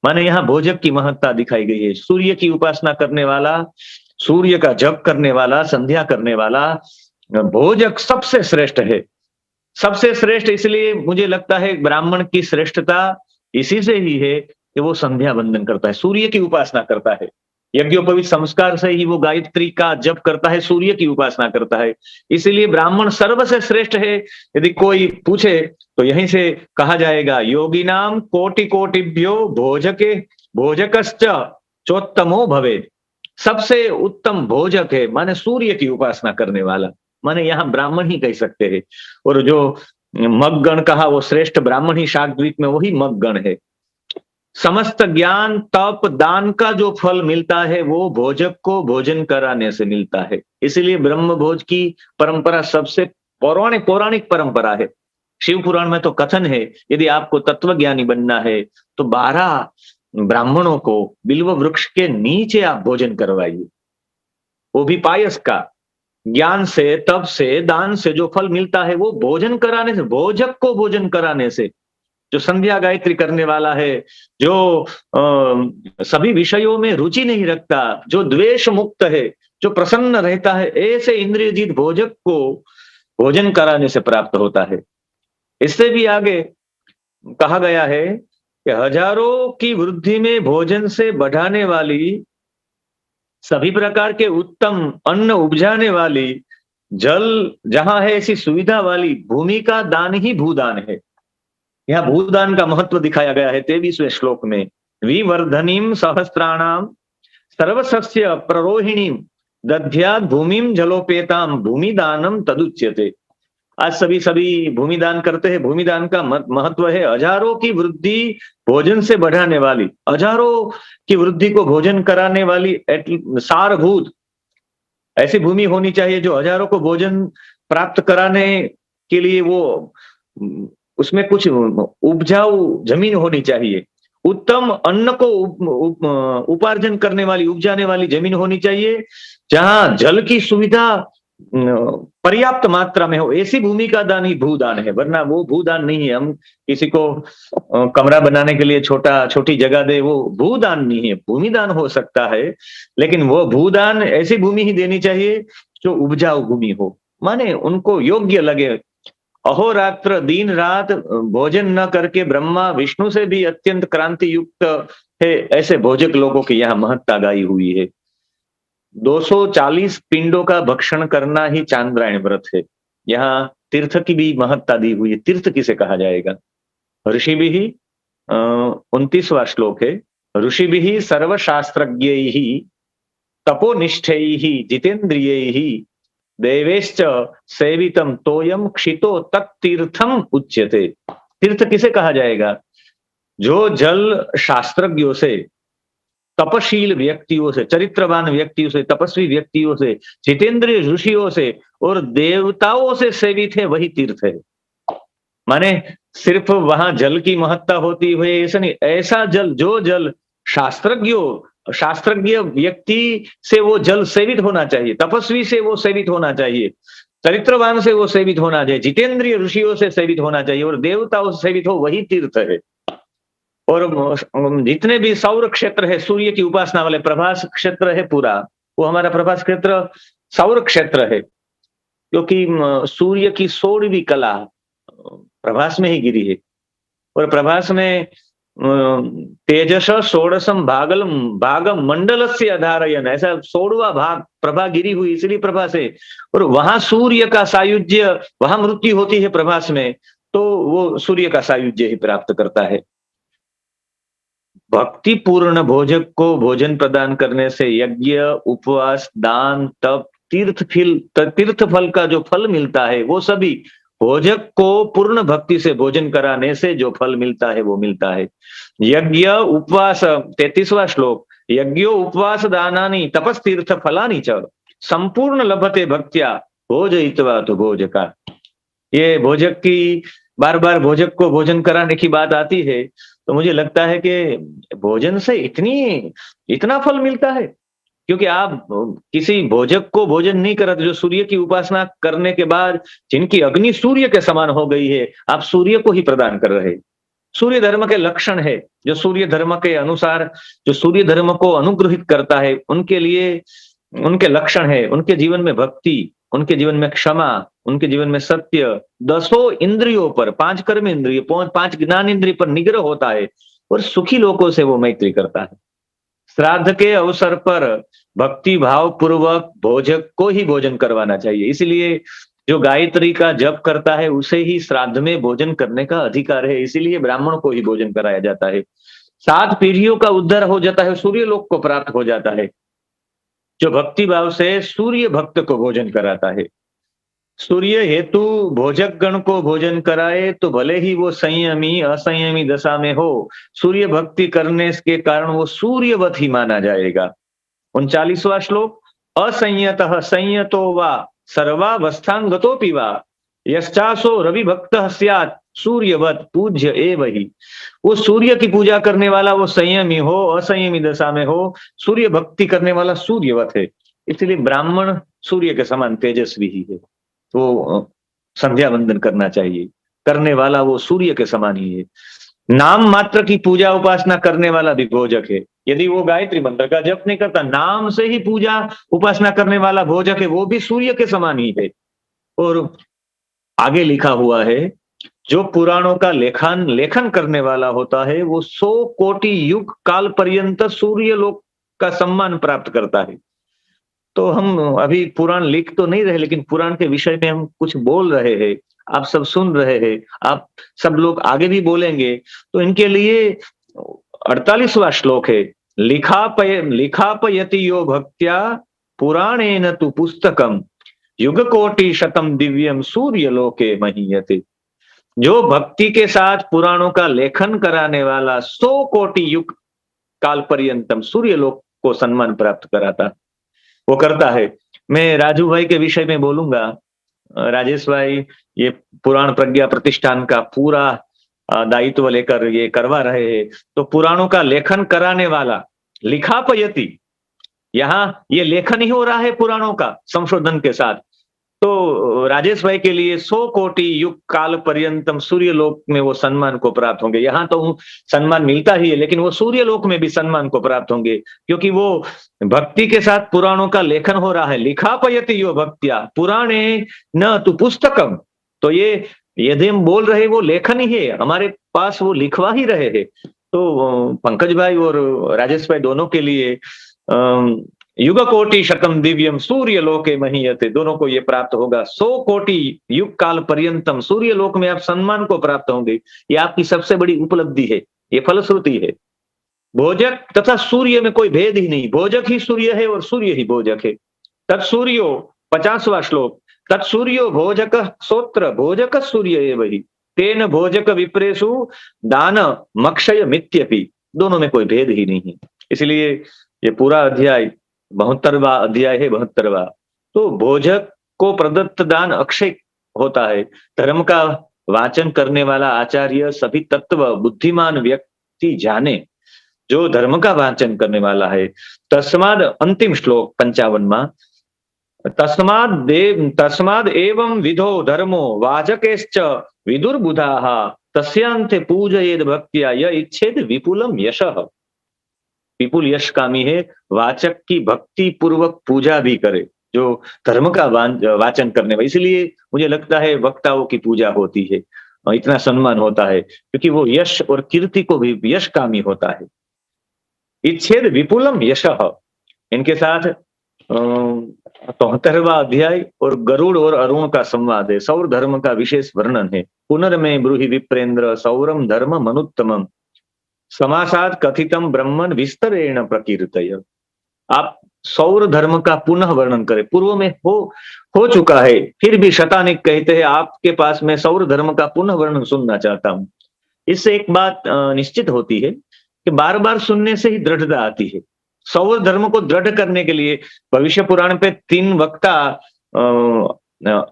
माने यहाँ भोजक की महत्ता दिखाई गई है। सूर्य की उपासना करने वाला, सूर्य का जप करने वाला, संध्या करने वाला भोजक सबसे श्रेष्ठ है। सबसे श्रेष्ठ इसलिए मुझे लगता है ब्राह्मण की श्रेष्ठता इसी से ही है कि वो संध्या बंदन करता है, सूर्य की उपासना करता है, यज्ञोपवीत संस्कार से ही वो गायत्री का जप करता है, सूर्य की उपासना करता है। इसीलिए ब्राह्मण सर्व से श्रेष्ठ है। यदि कोई पूछे तो यहीं से कहा जाएगा, योगी नाम कोटि कोटिभ्यो भोजके भोजकश्च चोत्तमो भवेत्। सबसे उत्तम भोजक है माने सूर्य की उपासना करने वाला, माने यहाँ ब्राह्मण ही कह सकते हैं। और जो मगगण कहा वो श्रेष्ठ ब्राह्मण ही शाकद्वीप में वही मगगण है। समस्त ज्ञान तप दान का जो फल मिलता है वो भोजक को भोजन कराने से मिलता है। इसलिए ब्रह्म भोज की परंपरा सबसे पौराणिक परंपरा है। शिव पुराण में तो कथन है, यदि आपको तत्वज्ञानी बनना है तो 12 ब्राह्मणों को बिल्व वृक्ष के नीचे आप भोजन करवाइए, वो भी पायस का। ज्ञान से, तप से, दान से जो फल मिलता है वो भोजन कराने से, भोजक को भोजन कराने से। जो संध्या गायत्री करने वाला है, जो सभी विषयों में रुचि नहीं रखता, जो द्वेष मुक्त है, जो प्रसन्न रहता है, ऐसे इंद्रियजीत भोजक को भोजन कराने से प्राप्त होता है। इससे भी आगे कहा गया है कि हजारों की वृद्धि में भोजन से बढ़ाने वाली, सभी प्रकार के उत्तम अन्न उपजाने वाली, जल जहां है ऐसी सुविधा वाली भूमि का दान ही भूदान है। यहाँ भूदान का महत्व दिखाया गया है 23वें श्लोक में। विवर्धनीम सहस्त्राणाम सर्वसस्य प्ररोहिणीम दध्यात् भूमिम जलोपेताम भूमिदानम तदुच्यते। आज सभी भूमिदान करते हैं। भूमिदान का महत्व है हजारों की वृद्धि भोजन से बढ़ाने वाली, हजारों की वृद्धि को भोजन कराने वाली सारभूत ऐसी भूमि होनी चाहिए जो हजारों को भोजन प्राप्त कराने के लिए वो उसमें कुछ उपजाऊ जमीन होनी चाहिए। उत्तम अन्न को उपार्जन करने वाली, उपजाने वाली जमीन होनी चाहिए, जहां जल की सुविधा पर्याप्त मात्रा में हो। ऐसी भूमि का दान ही भूदान है, वरना वो भूदान नहीं है। हम किसी को कमरा बनाने के लिए छोटी जगह दे, वो भूदान नहीं है। भूमिदान हो सकता है, लेकिन वो भूदान ऐसी भूमि ही देनी चाहिए जो उपजाऊ भूमि हो, माने उनको योग्य लगे। अहोरात्र दिन रात भोजन न करके ब्रह्मा विष्णु से भी अत्यंत क्रांति युक्त है, ऐसे भोजक लोगों की यहाँ महत्ता गाई हुई है। 240 पिंडों का भक्षण करना ही चांद्रायण व्रत है। यहाँ तीर्थ की भी महत्ता दी हुई है। तीर्थ किसे कहा जाएगा? ऋषि भी ही 29वां श्लोक है, ऋषि भी ही सर्वशास्त्रज्ञ ही तपोनिष्ठै जितेन्द्रिय देवेश्च सेवितम तोयम क्षितो तत्तीर्थम उच्यते। तीर्थ किसे कहा जाएगा? जो जल शास्त्रज्ञों से, तपशील व्यक्तियों से, चरित्रवान व्यक्तियों से, तपस्वी व्यक्तियों से, जितेंद्रिय ऋषियों से और देवताओं से सेवित है, वही तीर्थ है। माने सिर्फ वहां जल की महत्ता होती हुई ऐसा नहीं, ऐसा जल, जो जल शास्त्रज्ञ व्यक्ति से वो जल सेवित होना चाहिए, तपस्वी से वो सेवित होना चाहिए, चरित्रवान से वो सेवित होना चाहिए, जितेंद्रिय ऋषियों से सेवित होना चाहिए और देवताओं से सेवित हो, वही तीर्थ है। और जितने भी सौर क्षेत्र है, सूर्य की उपासना वाले, प्रभास क्षेत्र है पूरा, वो हमारा प्रभास क्षेत्र सौर क्षेत्र है, क्योंकि सूर्य की 16वीं कला प्रभास में ही गिरी है। और प्रभास में तेजस षोडशम भागम मंडल से अधारयन, ऐसा 16वां भाग प्रभा गिरी हुई, इसलिए प्रभास है। और वहां सूर्य का सायुज्य, वहां मृत्यु होती है प्रभास में, तो वो सूर्य का सायुज्य ही प्राप्त करता है। भक्ति पूर्ण भोजक को भोजन प्रदान करने से यज्ञ, उपवास, दान, तप, तीर्थ फल का जो फल मिलता है, वो सभी भोजक को पूर्ण भक्ति से भोजन कराने से जो फल मिलता है वो मिलता है। यज्ञ उपवास, 33वां श्लोक, यज्ञो उपवास दानानि तपस्तीर्थ फलानि च संपूर्ण लभते भक्त्या भोजयित्वा तो भोजका। ये भोजक की, बार बार भोजक को भोजन कराने की बात आती है, तो मुझे लगता है कि भोजन से इतना फल मिलता है, क्योंकि आप किसी भोजक को भोजन नहीं करते, जो सूर्य की उपासना करने के बाद जिनकी अग्नि सूर्य के समान हो गई है, आप सूर्य को ही प्रदान कर रहे हैं। सूर्य धर्म के लक्षण है, जो सूर्य धर्म के अनुसार, जो सूर्य धर्म को अनुग्रहित करता है, उनके लिए उनके लक्षण है, उनके जीवन में भक्ति, उनके जीवन में क्षमा, उनके जीवन में सत्य, 10 इंद्रियों पर, 5 कर्म इंद्रिय, 5 ज्ञान इंद्रिय पर निग्रह होता है और सुखी लोगों से वो मैत्री करता है। श्राद्ध के अवसर पर भक्ति भाव पूर्वक भोजक को ही भोजन करवाना चाहिए, इसलिए जो गायत्री का जप करता है उसे ही श्राद्ध में भोजन करने का अधिकार है, इसीलिए ब्राह्मण को ही भोजन कराया जाता है। 7 पीढ़ियों का उद्धार हो जाता है, सूर्य लोक को प्राप्त हो जाता है, जो भक्ति भाव से सूर्य भक्त को भोजन कराता है। सूर्य हेतु भोजक गण को भोजन कराए तो भले ही वो संयमी असंयमी दशा में हो, सूर्य भक्ति करने के कारण वो सूर्यवत ही माना जाएगा। 39वां श्लोक, असंयतः संयतो वा सर्वावस्थांगतोपि वा यश्चासो रवि भक्त स्यात् सूर्यवत पूज्य एव ही। वो सूर्य की पूजा करने वाला वो संयमी हो, असंयमी दशा में हो, सूर्य भक्ति करने वाला सूर्यवत है, इसलिए ब्राह्मण सूर्य के समान तेजस्वी ही है, तो संध्या वंदन करना चाहिए, करने वाला वो सूर्य के समान ही है। नाम मात्र की पूजा उपासना करने वाला भी भोजक है, यदि वो गायत्री मंत्र का जप नहीं करता, नाम से ही पूजा उपासना करने वाला भोजक है, वो भी सूर्य के समान ही है। और आगे लिखा हुआ है, जो पुराणों का लेखन करने वाला होता है वो 100 कोटि युग काल पर्यंत सूर्य लोक का सम्मान प्राप्त करता है। तो हम अभी पुराण लिख तो नहीं रहे, लेकिन पुराण के विषय में हम कुछ बोल रहे हैं, आप सब सुन रहे हैं, आप सब लोग आगे भी बोलेंगे, तो इनके लिए 48वां श्लोक है, लिखापयति यो भक्त्या पुराणेन तु पुस्तकम युग कोटि शतम दिव्यम सूर्य लोके महीयते। जो भक्ति के साथ पुराणों का लेखन कराने वाला 100 कोटि युग काल पर्यंतम सूर्य लोक को सम्मान प्राप्त कराता, वो करता है। मैं राजू भाई के विषय में बोलूंगा, राजेश भाई ये पुराण प्रज्ञा प्रतिष्ठान का पूरा दायित्व लेकर ये करवा रहे हैं, तो पुराणों का लेखन कराने वाला लिखापयति, यहाँ ये लेखन ही हो रहा है पुराणों का संशोधन के साथ, तो राजेश भाई के लिए 100 कोटि युग काल पर्यंतम सूर्य लोक में वो सम्मान को प्राप्त होंगे। यहाँ तो सम्मान मिलता ही है, लेकिन वो सूर्य लोक में भी सम्मान को प्राप्त होंगे, क्योंकि वो भक्ति के साथ पुराणों का लेखन हो रहा है। लिखापयति यो भक्त्या पुराणे न तु पुस्तकम, तो ये यदि हम बोल रहे वो लेखन ही है, हमारे पास वो लिखवा ही रहे हैं। तो पंकज भाई और राजेश भाई दोनों के लिए युग कोटि शतम दिव्यम सूर्य लोके महीयते, दोनों को ये प्राप्त होगा। 100 कोटि युग काल पर्यंतम सूर्य लोक में आप सम्मान को प्राप्त होंगे, ये आपकी सबसे बड़ी उपलब्धि है, ये फलश्रुति है। भोजक तथा सूर्य में कोई भेद ही नहीं, भोजक ही सूर्य है और सूर्य ही भोजक है। तत्सूर्यो 50वां श्लोक, तत्सूर्यो भोजक सोत्र भोजक सूर्य एव ही तेन भोजक विप्रेषु दान मक्षय मित्यपि, दोनों में कोई भेद ही नहीं है। इसलिए ये पूरा अध्याय 72वां अध्याय है, 72वां। तो भोजक को प्रदत्त दान अक्षय होता है। धर्म का वाचन करने वाला आचार्य सभी तत्व बुद्धिमान व्यक्ति जाने, जो धर्म का वाचन करने वाला है। तस्माद अंतिम श्लोक 55वां, तस्माद एवं विधो धर्मो वाचकेश्च विदुर्बुधाः तस्यांते पूजयेद भक्त्या य इच्छेद विपुलम यशः। विपुल यश कामी है, वाचक की भक्ति पूर्वक पूजा भी करे, जो धर्म का वाचन करने वाले। इसलिए मुझे लगता है वक्ताओं की पूजा होती है, इतना सम्मान होता है, क्योंकि वो यश और कीर्ति को भी यश कामी होता है। इच्छेद विपुलम यशः, इनके साथ 73वां अध्याय और गरुड़ और अरुण का संवाद है। सौर धर्म का विशेष वर्णन है। पुनर्मे ब्रूहि विप्रेंद्र सौरम धर्म मनुत्तमम समासाद कथितम ब्रह्मन विस्तरेण प्रकीर्तय। आप सौर धर्म का पुनः वर्णन करें, पूर्व में हो चुका है, फिर भी शतानिक कहते हैं आपके पास मैं सौर धर्म का पुनः वर्णन सुनना चाहता हूं। इससे एक बात निश्चित होती है कि बार बार सुनने से ही दृढ़ता आती है। सौर धर्म को दृढ़ करने के लिए भविष्य पुराण पे 3 वक्ता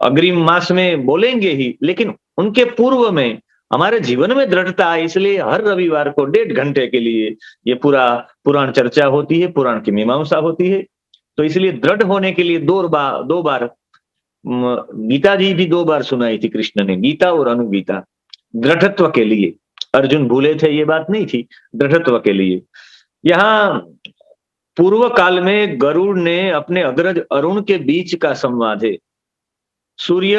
अग्रिम मास में बोलेंगे ही, लेकिन उनके पूर्व में हमारे जीवन में दृढ़ता है। इसलिए हर रविवार को 1.5 घंटे के लिए ये पूरा पुराण चर्चा होती है, पुराण की मीमांसा होती है। तो इसलिए दृढ़ होने के लिए 2 बार गीता जी भी 2 बार सुनाई थी कृष्ण ने, गीता और अनुगीता, दृढ़त्व के लिए। अर्जुन भूले थे ये बात नहीं थी, दृढ़त्व के लिए। यहाँ पूर्व काल में गरुड़ ने अपने अग्रज अरुण के बीच का संवाद है। सूर्य,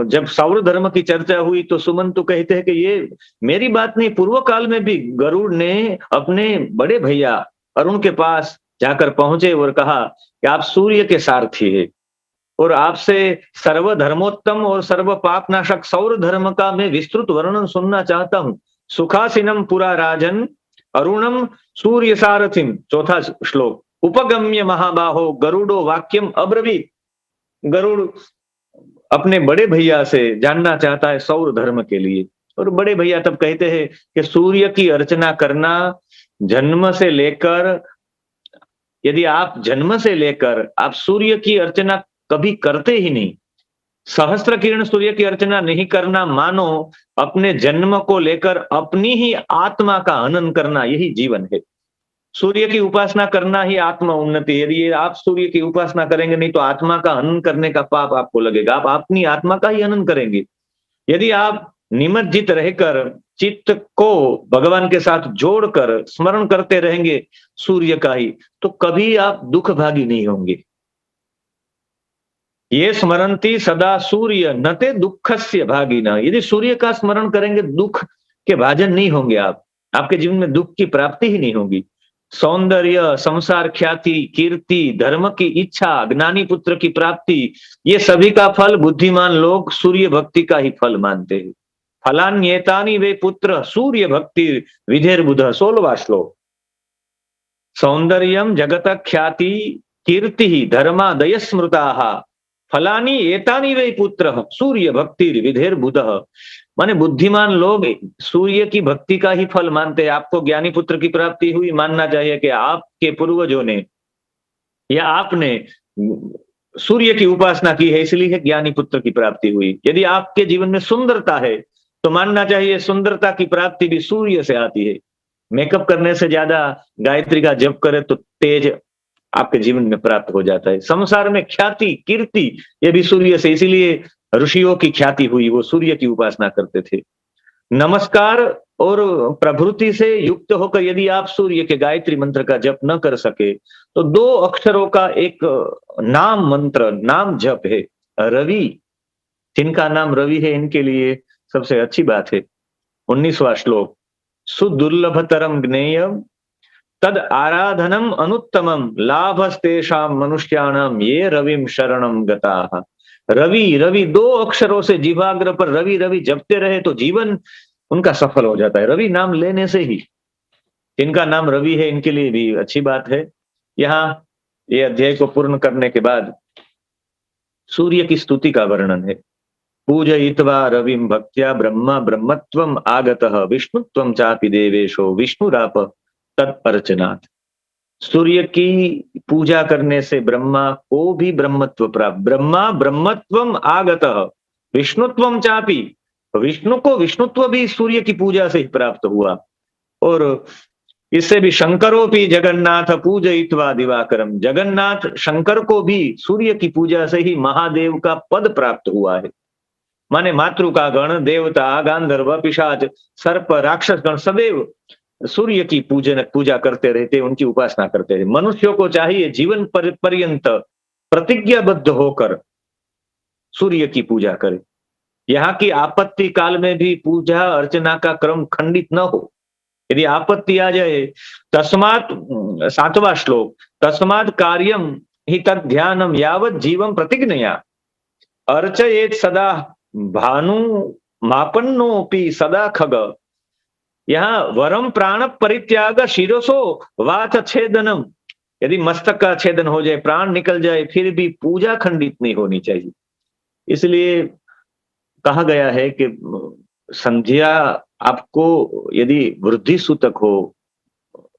जब सौर धर्म की चर्चा हुई तो सुमंतु कहते हैं कि ये मेरी बात नहीं, पूर्व काल में भी गरुड़ ने अपने बड़े भैया अरुण के पास जाकर पहुंचे और कहा कि आप सूर्य के सारथी है और आपसे सर्वधर्मोत्तम और सर्व पापनाशक सौर धर्म का मैं विस्तृत वर्णन सुनना चाहता हूं। सुखासीनम पुरा राजन अरुणम सूर्य सारथिम। 4था श्लोक, उपगम्य महाबाहो गरुड़ो वाक्यम अब्रवीत। गरुड़ अपने बड़े भैया से जानना चाहता है सौर धर्म के लिए, और बड़े भैया तब कहते हैं कि सूर्य की अर्चना करना जन्म से लेकर, यदि आप जन्म से लेकर आप सूर्य की अर्चना कभी करते ही नहीं, सहस्त्र किरण सूर्य की अर्चना नहीं करना, मानो अपने जन्म को लेकर अपनी ही आत्मा का हनन करना, यही जीवन है। सूर्य की उपासना करना ही आत्मा उन्नति। यदि आप सूर्य की उपासना करेंगे नहीं तो आत्मा का हनन करने का पाप आपको लगेगा, आप अपनी आत्मा का ही हनन करेंगे। यदि आप निमज्जित रहकर चित्त को भगवान के साथ जोड़कर स्मरण करते रहेंगे सूर्य का ही, तो कभी आप दुख भागी नहीं होंगे। ये स्मरणती सदा सूर्य नते दुखस्य भागिना। यदि सूर्य का स्मरण करेंगे दुख के भाजन नहीं होंगे आप, आपके जीवन में दुख की प्राप्ति ही नहीं होगी। सौंदर्य, संसार ख्याति, कीर्ति, धर्म की इच्छा, ज्ञानी पुत्र की प्राप्ति, ये सभी का फल बुद्धिमान लोग सूर्य भक्ति का ही फल मानते हैं। फलान्येतानि वे पुत्र सूर्य भक्ति विधेर्बुध। 16वां श्लोक, सौंदर्यम जगत ख्याति कीर्ति धर्मादय स्मृता फलानी एतानि वे पुत्र सूर्य भक्ति विधेर्बुध। माने बुद्धिमान लोग सूर्य की भक्ति का ही फल मानते हैं। आपको ज्ञानी पुत्र की प्राप्ति हुई, मानना चाहिए कि आपके पूर्वजों ने या आपने सूर्य की उपासना की है, इसलिए ज्ञानी पुत्र की प्राप्ति हुई। यदि आपके जीवन में सुंदरता है तो मानना चाहिए सुंदरता की प्राप्ति भी सूर्य से आती है। मेकअप करने से ज्यादा गायत्री का जप करे तो तेज आपके जीवन में प्राप्त हो जाता है। संसार में ख्याति कीर्ति ये भी सूर्य से, इसीलिए ऋषियों की ख्याति हुई, वो सूर्य की उपासना करते थे। नमस्कार और प्रभृति से युक्त होकर यदि आप सूर्य के गायत्री मंत्र का जप न कर सके तो 2 अक्षरों का एक नाम मंत्र, नाम जप है रवि। जिनका नाम रवि है इनके लिए सबसे अच्छी बात है। 19वां श्लोक, सुदुर्लभतरम ज्ञेयम तद आराधनम अनुत्तमम लाभस्तेषाम मनुष्याणाम ये रविम शरणम गताः। रवि रवि 2 अक्षरों से जीवाग्र पर रवि रवि जपते रहे तो जीवन उनका सफल हो जाता है, रवि नाम लेने से ही। जिनका नाम रवि है इनके लिए भी अच्छी बात है। यहाँ ये अध्याय को पूर्ण करने के बाद सूर्य की स्तुति का वर्णन है। पूजयित्वा रविम भक्त्या ब्रह्मा ब्रह्मत्वम आगतः विष्णुत्वम चापि देवेशो विष्णुराप तत्अर्चनात्। सूर्य की पूजा करने से ब्रह्मा को भी ब्रह्मत्व प्राप्त, ब्रह्मा ब्रह्मत्वम आगतः विष्णुत्वम चापि, विष्णु को विष्णुत्व भी सूर्य की पूजा से ही प्राप्त हुआ। और इससे भी शंकरो भी जगन्नाथ पूजयित्वा दिवाकरम, जगन्नाथ शंकर को भी सूर्य की पूजा से ही महादेव का पद प्राप्त हुआ है। माने मातृका गण, देवता, गांधर्व, पिशाच, सर्प, राक्षस गण सदैव सूर्य की पूजा करते रहते, उनकी उपासना करते रहे। मनुष्यों को चाहिए जीवन पर्यंत प्रतिज्ञाबद्ध होकर सूर्य की पूजा करे। यहाँ की आपत्ति काल में भी पूजा अर्चना का क्रम खंडित न हो। यदि आपत्ति आ जाए, तस्मात् 7वां श्लोक, तस्मात् कार्यम हि तद ध्यानम यावत जीवम प्रतिज्ञया अर्चयेत सदा भानु मापन्नोपि सदा खग। यहाँ वरम प्राण परित्याग शिरोसो वात छेदनम, यदि मस्तक का छेदन हो जाए, प्राण निकल जाए, फिर भी पूजा खंडित नहीं होनी चाहिए। इसलिए कहा गया है कि संध्या आपको यदि वृद्धि सूतक हो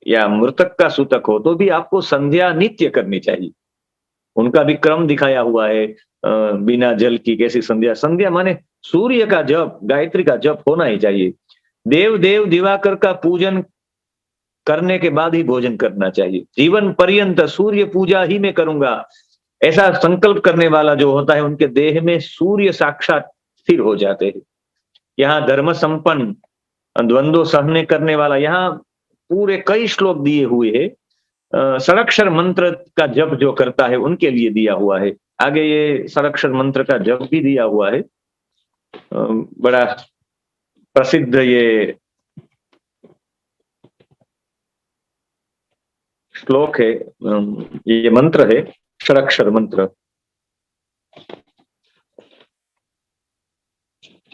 या मृतक का सूतक हो तो भी आपको संध्या नित्य करनी चाहिए। उनका भी क्रम दिखाया हुआ है। बिना जल की कैसी संध्या, संध्या माने सूर्य का जप, गायत्री का जप होना ही चाहिए। देव देव दिवाकर का पूजन करने के बाद ही भोजन करना चाहिए। जीवन पर्यंत सूर्य पूजा ही मैं करूंगा, ऐसा संकल्प करने वाला जो होता है उनके देह में सूर्य साक्षात स्थिर हो जाते हैं। यहाँ धर्म संपन्न, द्वंद्व सहने करने वाला, यहाँ पूरे कई श्लोक दिए हुए हैं। षडाक्षर मंत्र का जप जो करता है उनके लिए दिया हुआ है। आगे ये षडाक्षर मंत्र का जप भी दिया हुआ है। बड़ा प्रसिद्ध ये श्लोक है, ये मंत्र है षडाक्षर मंत्र।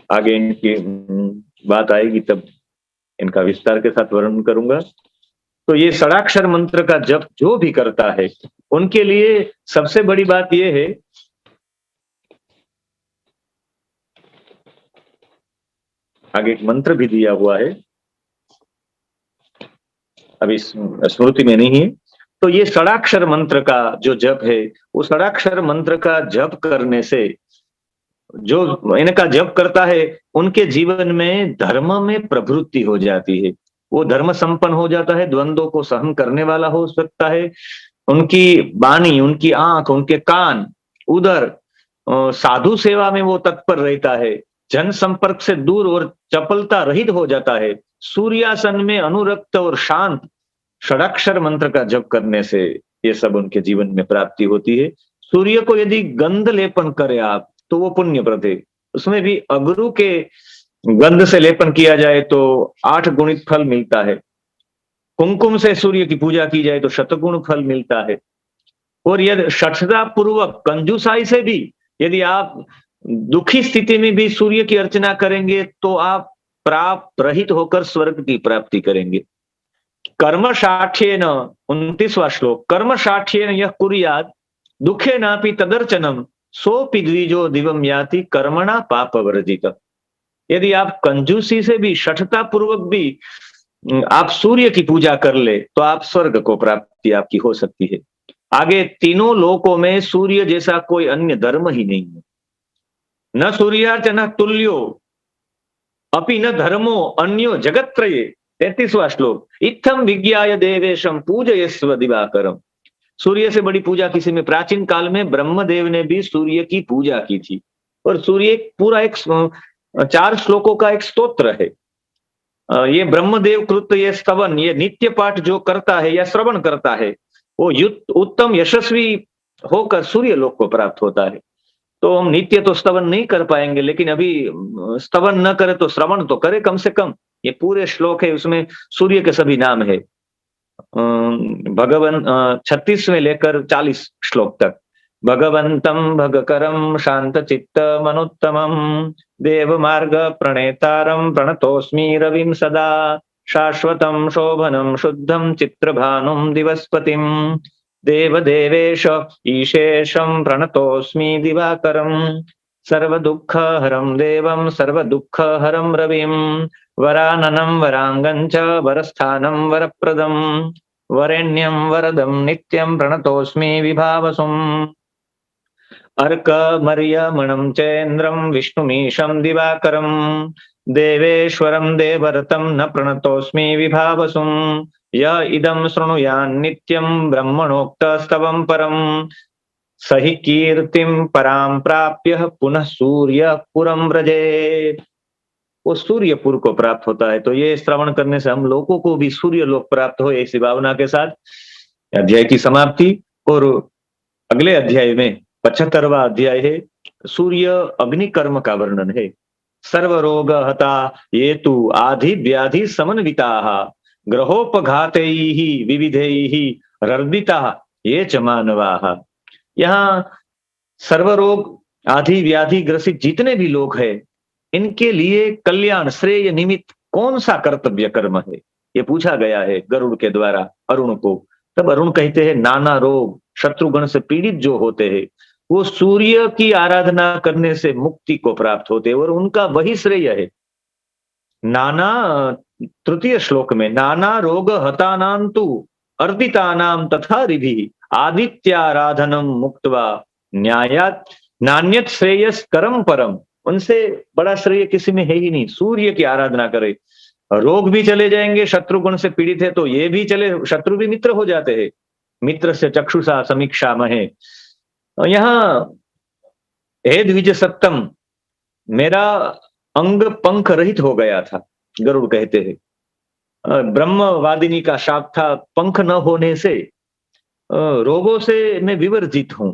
आगे इनकी बात आएगी तब इनका विस्तार के साथ वर्णन करूंगा। तो ये षडाक्षर मंत्र का जप जो भी करता है उनके लिए सबसे बड़ी बात यह है, आगे एक मंत्र भी दिया हुआ है, अभी स्मृति में नहीं है। तो ये षडाक्षर मंत्र का जो जप है, वो षडाक्षर मंत्र का जप करने से जो इनका जप करता है उनके जीवन में धर्म में प्रवृत्ति हो जाती है। वो धर्म संपन्न हो जाता है, द्वंद्वों को सहन करने वाला हो सकता है। उनकी वाणी, उनकी आंख, उनके कान, उदर साधु सेवा में वो तत्पर रहता है, जन संपर्क से दूर और चपलता रहित हो जाता है। सूर्यासन में अनुरक्त और शांत षडाक्षर मंत्र का जप करने से ये सब उनके जीवन में प्राप्ति होती है। सूर्य को यदि गंध लेपन करे आप तो वो पुण्यप्रद है। उसमें भी अगरू के गंध से लेपन किया जाए तो 8 गुणित फल मिलता है। कुमकुम से सूर्य की पूजा की जाए तो शतगुण फल मिलता है। और यदि श्रद्धा पूर्वक कंजूसाई से भी यदि आप दुखी स्थिति में भी सूर्य की अर्चना करेंगे तो आप प्राप्त रहित होकर स्वर्ग की प्राप्ति करेंगे। कर्म साठ्येन, 29वां श्लोक, कर्म साठ्येन यह कुर्यात् दुखे नापि तदर्चनम सोपि द्विजो दिवम याति कर्मणा पाप वर्जित। यदि आप कंजूसी से भी, शठता पूर्वक भी आप सूर्य की पूजा कर ले तो आप स्वर्ग को प्राप्ति आपकी हो सकती है। आगे तीनों लोकों में सूर्य जैसा कोई अन्य धर्म ही नहीं है। न सूर्यार्चन तुल्यो अपि न धर्मो अन्यो जगत्त्रये, 33वां श्लोक, इत्थम विज्ञाय देवेशम पूजयस्व दिवाकरम। सूर्य से बड़ी पूजा किसी में, प्राचीन काल में ब्रह्मदेव ने भी सूर्य की पूजा की थी। और सूर्य पूरा एक 4 श्लोकों का एक स्तोत्र है। ये ब्रह्मदेव कृत ये स्तवन, ये नित्य पाठ जो करता है या श्रवण करता है वो उत्तम यशस्वी होकर सूर्य लोक को प्राप्त होता है। तो हम नित्य तो स्तवन नहीं कर पाएंगे, लेकिन अभी स्तवन न करे तो श्रवण तो करे कम से कम। ये पूरे श्लोक है, उसमें सूर्य के सभी नाम है। भगवन 36 में लेकर 40 श्लोक तक। भगवंतम भगकरम शांत चित्त मनोत्तमम देव मार्ग प्रणेतारम प्रणतोस्मि रविम सदा शाश्वतम शोभनम शुद्धम चित्रभानुम दिवस्पतिम देव देवेश ईशेषम प्रणतोस्मि दिवाकरम सर्व दुःख हरम देवम सर्व दुःख हरम रविम वराननम वरांगं च वरस्थानं वरप्रदं वरेण्यं वरदं नित्यं प्रणतोऽस्मि विभावसुम्। अर्कमर्यमणं चेन्द्रं विष्णुमीशं दिवाकरं देवेश्वरं देवरतं न प्रणतोऽस्मि विभावसुम्। य इदं शृणुयान्नित्यं ब्रह्मणोक्तस्तवं परम् सहि कीर्तिं परां प्राप्य पुनः सूर्यपुरं व्रजेत्। वो सूर्यपुर को प्राप्त होता है। तो ये श्रवण करने से हम लोगों को भी सूर्य लोक प्राप्त हो, ऐसी भावना के साथ अध्याय की समाप्ति। और अगले अध्याय में 75वां अध्याय है, सूर्य अग्नि कर्म का वर्णन है। सर्वरोग हता ये तु आधि व्याधि समन्विताः ग्रहोपघातैः विविधैः रर्दिताः ये च मानवाः। यहाँ सर्वरोग आधि व्याधि ग्रसित जितने भी लोग हैं, इनके लिए कल्याण श्रेय निमित्त कौन सा कर्तव्य कर्म है, ये पूछा गया है गरुड़ के द्वारा अरुण को। तब अरुण कहते हैं नाना रोग शत्रुगण से पीड़ित जो होते हैं वो सूर्य की आराधना करने से मुक्ति को प्राप्त होते हैं और उनका वही श्रेय है। नाना तृतीय श्लोक में नाना रोग हतानांतु अर्दितानाम तथा रिभि आदित्याराधनम मुक्त्वा न्यायात नान्यत श्रेयस करम परम। उनसे बड़ा श्रेय किसी में है ही नहीं। सूर्य की आराधना करे, रोग भी चले जाएंगे, शत्रुगुण से पीड़ित है तो ये भी चले, शत्रु भी मित्र हो जाते हैं। मित्र से चक्षुषा समीक्षा महे। यहाँ हे द्विज सप्तम, मेरा अंग पंख रहित हो गया था, गरुड़ कहते हैं। ब्रह्मवादिनी का शाप था, पंख न होने से रोगों से मैं विवर्जित हूं।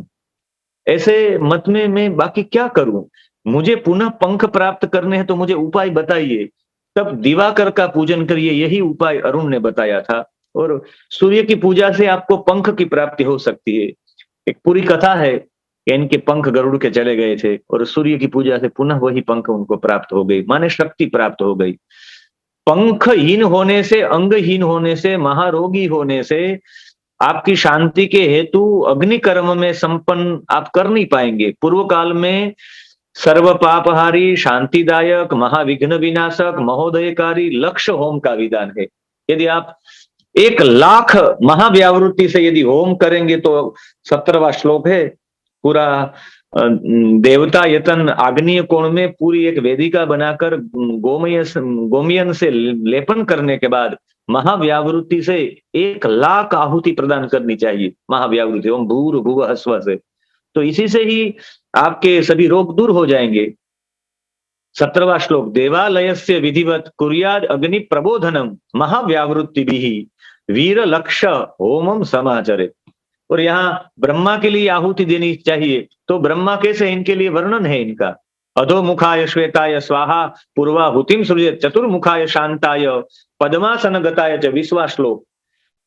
ऐसे मत में मैं बाकी क्या करूं, मुझे पुनः पंख प्राप्त करने हैं तो मुझे उपाय बताइए। तब दिवाकर का पूजन करिए, यही उपाय अरुण ने बताया था। और सूर्य की पूजा से आपको पंख की प्राप्ति हो सकती है। एक पूरी कथा है कि इनके पंख गरुड़ के चले गए थे और सूर्य की पूजा से पुनः वही पंख उनको प्राप्त हो गई, माने शक्ति प्राप्त हो गई। पंखहीन होने से, अंगहीन होने से, महारोगी होने से आपकी शांति के हेतु अग्नि कर्म में संपन्न आप कर नहीं पाएंगे। पूर्व काल में सर्व पापहारी, शांतिदायक, महाविघ्न विनाशक, महोदयकारी लक्ष्य होम का विधान है। यदि आप 1,00,000 महाव्यावृत्ति से यदि होम करेंगे तो 17वां श्लोक है, पूरा देवता यतन आग्नेय कोण में पूरी एक वेदिका बनाकर गोमयन से लेपन करने के बाद महाव्यावृत्ति से 1,00,000 आहुति प्रदान करनी चाहिए। महाव्यावृत्ति ओम भूर्भुवः स्वः से, तो इसी से ही आपके सभी रोग दूर हो जाएंगे। 17वां श्लोक, देवालयस्य विधिवत कुर्याद अग्नि प्रबोधनम महाव्यावृत्ति भी वीर लक्ष्य होमम समाचरे। और यहाँ ब्रह्मा के लिए आहुति देनी चाहिए, तो ब्रह्मा कैसे, इनके लिए वर्णन है इनका। अधोमुखाय श्वेताय स्वाहा पूर्वाहुतिम सृजत चतुर्मुखाय शांताय पद्मासन गताय च। 20वां श्लोक,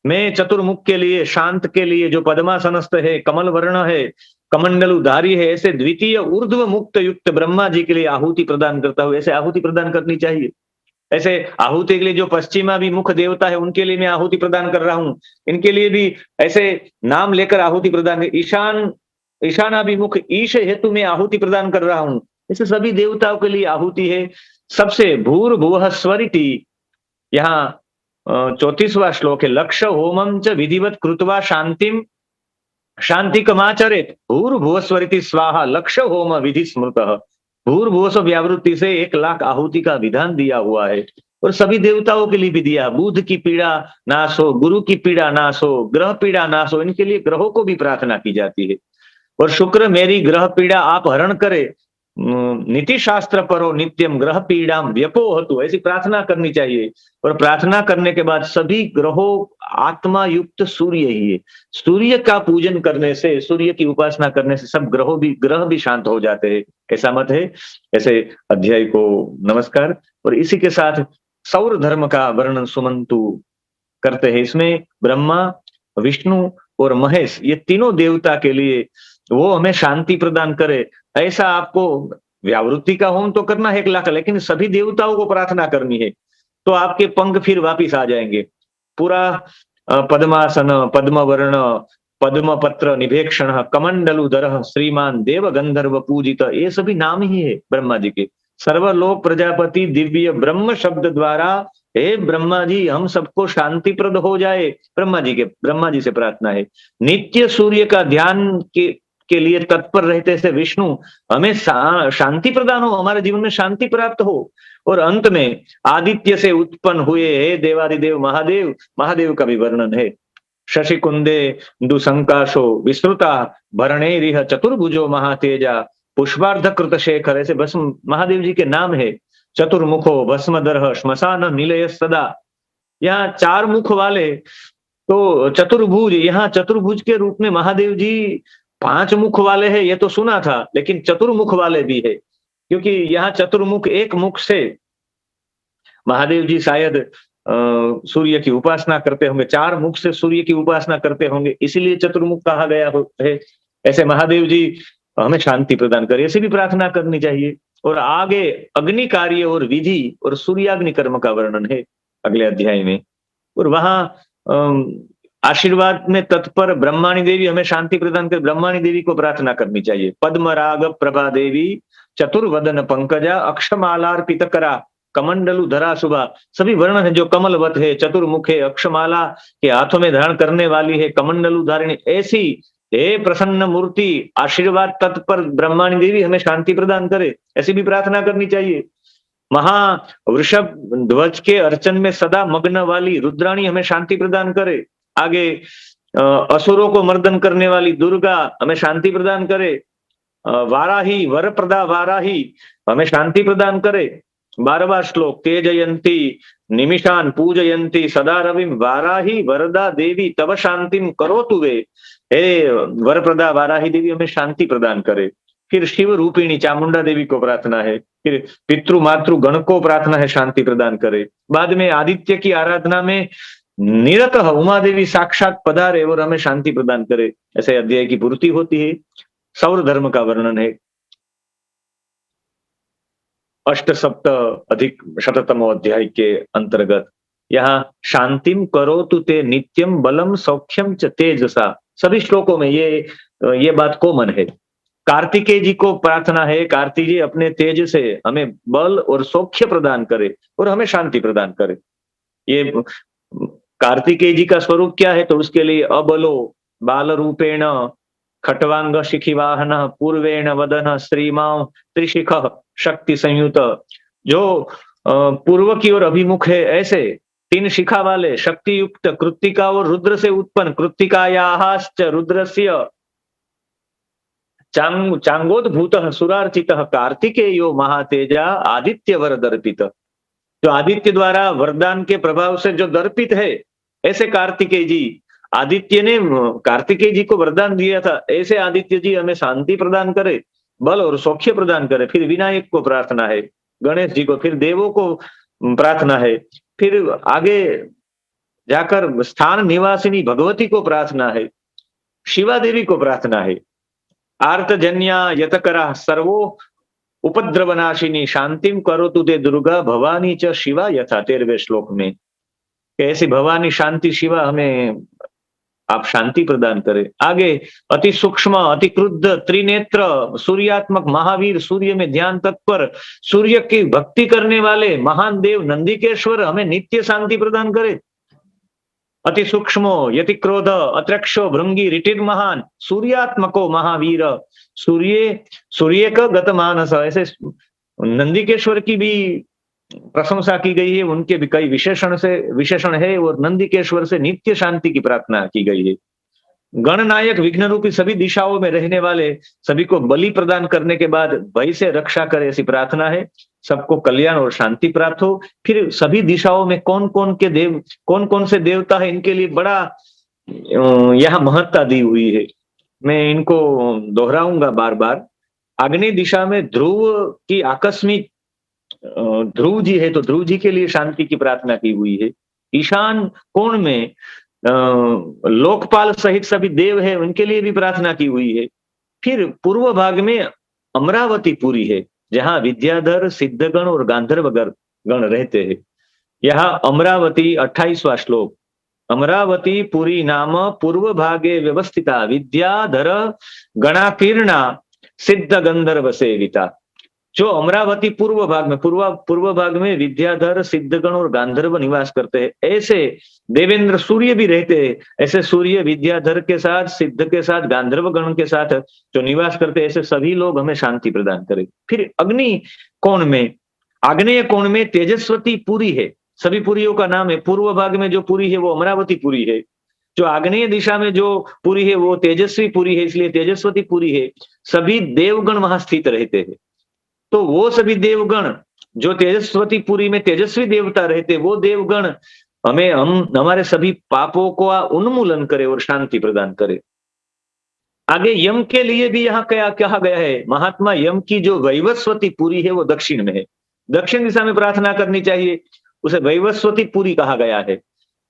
मैं चतुर्मुख के लिए, शांत के लिए, जो पद्मासनस्थ है, कमल वर्ण है, कमंडल उधारी है, ऐसे द्वितीय ऊर्ध्व मुक्त युक्त ब्रह्मा जी के लिए आहुति प्रदान करता हूं। ऐसे आहुति प्रदान करनी चाहिए। ऐसे आहुति के लिए जो पश्चिमाभिमुख देवता है उनके लिए मैं आहुति प्रदान कर रहा हूं, इनके लिए भी ऐसे नाम लेकर आहुति प्रदान, ईशानाभिमुख ईश हेतु में आहुति प्रदान कर रहा हूं। ऐसे सभी देवताओं के लिए आहुति है। सबसे भूर्भुवः स्वरिति, यहाँ 34वां श्लोक है, लक्ष्य होमम च विधिवत कृत्वा शांतिम शांतिकमाचरेत भूर्भुवः स्वरिति स्वाहा लक्ष्य होम विधि स्मृतः। भूर्भुवः व्यावृत्ति से 1,00,000 आहुति का विधान दिया हुआ है और सभी देवताओं के लिए भी दिया। बुध की पीड़ा नाश हो, गुरु की पीड़ा नाश हो, ग्रह पीड़ा नाश हो, इनके लिए ग्रहों को भी प्रार्थना की जाती है। और शुक्र मेरी ग्रह पीड़ा आप हरण करे, नीति शास्त्र परो नित्यम ग्रह पीड़ा व्यपोहतु, ऐसी प्रार्थना करनी चाहिए। और प्रार्थना करने के बाद सभी ग्रहों आत्मा युक्त सूर्य ही है, सूर्य का पूजन करने से, सूर्य की उपासना करने से सब ग्रह भी शांत हो जाते हैं, ऐसा मत है। ऐसे अध्याय को नमस्कार। और इसी के साथ सौर धर्म का वर्णन सुमंतु करते हैं। इसमें ब्रह्मा, विष्णु और महेश, ये तीनों देवता के लिए वो हमें शांति प्रदान करे, ऐसा आपको व्यावृत्ति का होम तो करना है 1,00,000, लेकिन सभी देवताओं को प्रार्थना करनी है, तो आपके पंख फिर वापिस आ जाएंगे। पूरा पद्मासन, पद्मवर्ण, पद्मपत्र निभेक्षण, कमंडलुधर, श्रीमान, देव गंधर्व पूजित, ये सभी नाम ही है ब्रह्मा जी के। सर्वलोक प्रजापति दिव्य ब्रह्म शब्द द्वारा हे ब्रह्मा जी, हम सबको शांतिप्रद हो जाए, ब्रह्मा जी से प्रार्थना है। नित्य सूर्य का ध्यान के लिए तत्पर रहते से विष्णु, हमें शांति प्रदान हो, हमारे जीवन में शांति प्राप्त हो। और अंत में आदित्य से उत्पन्न हुए हे देवादिदेव महादेव, महादेव का भी वर्णन है। शशिकुंदे दुसंकाशो विस्तृता भरणेरिह चतुर्भुजो महातेजा पुष्पार्ध कृत शेखर, ऐसे भस्म महादेव जी के नाम है। चतुर्मुखो भस्मदर्ह श्मशान निलय सदा, यहाँ चार मुख वाले, तो चतुर्भुज, यहाँ चतुर्भुज के रूप में महादेव जी 5 मुख वाले हैं, ये तो सुना था, लेकिन चतुर्मुख वाले भी है, क्योंकि यहाँ चतुर्मुख, एक मुख से महादेव जी शायद सूर्य की उपासना करते होंगे, 4 मुख से सूर्य की उपासना करते होंगे, इसीलिए चतुर्मुख कहा गया है। ऐसे महादेव जी हमें शांति प्रदान करे, ऐसी भी प्रार्थना करनी चाहिए। और आगे अग्नि कार्य और विधि और सूर्याग्नि कर्म का वर्णन है अगले अध्याय में। और वहां आशीर्वाद में तत्पर ब्रह्माणी देवी हमें शांति प्रदान कर, ब्रह्माणी देवी को प्रार्थना करनी चाहिए। पद्मराग प्रभा देवी चतुर्वदन पंकजा अक्षमालार्पित करा कमंडलु धरा शुभा, सभी वर्णन है जो कमलवत है, चतुर्मुख है, अक्षमाला के हाथों में धारण करने वाली है, कमंडलु धारिणी, ऐसी हे प्रसन्न मूर्ति आशीर्वाद तत्पर ब्रह्माणी देवी हमें शांति प्रदान करे, ऐसी भी प्रार्थना करनी चाहिए। वृषभ ध्वज के अर्चन में सदा मग्न वाली रुद्राणी हमें शांति प्रदान करे। आगे असुरों को मर्दन करने वाली दुर्गा हमें शांति प्रदान करे। वाराही वरप्रदा वाराही हमें शांति प्रदान करे। 12वां श्लोक, तेजयंती निमिषान पूजयंती सदा रविम वाराही वरदा देवी तब शांतिम करोतु वे, हे वरप्रदा वाराही देवी हमें शांति प्रदान करे। फिर शिव रूपिणी चामुंडा देवी को प्रार्थना है, फिर पितृ मातृ गण को प्रार्थना है शांति प्रदान करे। बाद में आदित्य की आराधना में निरत उमा देवी साक्षात पधारे और हमें शांति प्रदान करे, ऐसे अध्याय की पूर्ति होती है। सौर धर्म का वर्णन है 8 अधिक शततमो अध्याय के अंतर्गत। यहाँ शांतिम करोतु ते नित्यम बलम सौख्यम च तेजसा, सभी श्लोकों में ये बात कॉमन है। कार्तिकेय जी को प्रार्थना है, कार्तिक जी अपने तेज से हमें बल और सौख्य प्रदान करे और हमें शांति प्रदान करे। ये कार्तिकेय जी का स्वरूप क्या है, तो उसके लिए अबलो बाल रूपेण खटवांग शिखिवाहन पूर्वेण वदन श्रीमां त्रिशिख शक्ति संयुत, जो पूर्व की ओर अभिमुख है, ऐसे 3 शिखा वाले शक्ति युक्त कृत्तिका और रुद्र से उत्पन्न कृत्तिकायाश्च रुद्रस्य चांगोद्भूत सुरार्चित कार्तिकेयो महातेजा आदित्य वर दर्पित, जो आदित्य द्वारा वरदान के प्रभाव से जो दर्पित है, ऐसे कार्तिकेय जी, आदित्य ने कार्तिकेय जी को वरदान दिया था, ऐसे आदित्य जी हमें शांति प्रदान करे, बल और सौख्य प्रदान करे। फिर विनायक को प्रार्थना है, गणेश जी को, फिर देवों को प्रार्थना है, फिर आगे जाकर स्थान निवासिनी भगवती को प्रार्थना है, शिवा देवी को प्रार्थना है। आर्तजन्या यतकरा सर्वो उपद्रवनाशिनी शांतिम करोतु ते दुर्गा भवानी च शिवा यथा, 13वें श्लोक में, ऐसी भवानी शांति शिवा हमें आप शांति प्रदान करें। आगे अति सूक्ष्म अति क्रुद्ध त्रिनेत्र सूर्यात्मक महावीर, सूर्य में ध्यान तत्पर, सूर्य की भक्ति करने वाले महान देव नंदिकेश्वर हमें नित्य शांति प्रदान करे। अति सूक्ष्मो यति क्रोध अत्रक्षो भृंगी रिटिर महान सूर्यात्मको महावीर, सूर्य का गत मानस, ऐसे नंदिकेश्वर की भी प्रशंसा की गई है, उनके भी कई विशेषण है और नंदिकेश्वर से नित्य शांति की प्रार्थना की गई है। गणनायक विघ्न रूपी सभी दिशाओं में रहने वाले सभी को बलि प्रदान करने के बाद भय से रक्षा करे, ऐसी प्रार्थना है, सबको कल्याण और शांति प्राप्त हो। फिर सभी दिशाओं में कौन कौन से देवता है, इनके लिए बड़ा यहाँ महत्ता दी हुई है, मैं इनको दोहराऊंगा बार बार। आग्नेय दिशा में ध्रुव की आकस्मिक ध्रुव जी है, तो ध्रुव जी के लिए शांति की प्रार्थना की हुई है। ईशान कोण में लोकपाल सहित सभी देव है, उनके लिए भी प्रार्थना की हुई है। फिर पूर्व भाग में अमरावती पुरी है, जहां विद्याधर सिद्धगण और गांधर्व गण रहते हैं। यहाँ अमरावती 28वां श्लोक, अमरावती पुरी नाम पूर्व भागे व्यवस्थिता विद्याधर गणाकीर्णा सिद्ध गंधर्व सेविता, जो अमरावती पूर्व भाग में विद्याधर, सिद्धगण और गांधर्व निवास करते हैं, ऐसे देवेंद्र सूर्य भी रहते हैं। ऐसे सूर्य विद्याधर के साथ, सिद्ध के साथ, गांधर्व गण के साथ जो निवास करते हैं, ऐसे सभी लोग हमें शांति प्रदान करें। फिर अग्नि कोण में, आग्नेय कोण में तेजस्वती पुरी है। सभी पुरियों का नाम है। पूर्व भाग में जो पुरी है वो अमरावती पुरी है। जो आग्नेय दिशा में जो पुरी है वो तेजस्वी पुरी है, इसलिए तेजस्वती पुरी है। सभी देवगण वहां स्थित रहते हैं। तो वो सभी देवगण जो तेजस्वती पुरी में तेजस्वी देवता रहते, वो देवगण हम हमारे सभी पापों का उन्मूलन करे और शांति प्रदान करे। आगे यम के लिए भी यहाँ क्या कहा गया है? महात्मा यम की जो वैवस्वती पुरी है वो दक्षिण में है। दक्षिण दिशा में प्रार्थना करनी चाहिए, उसे वैवस्वती पुरी कहा गया है।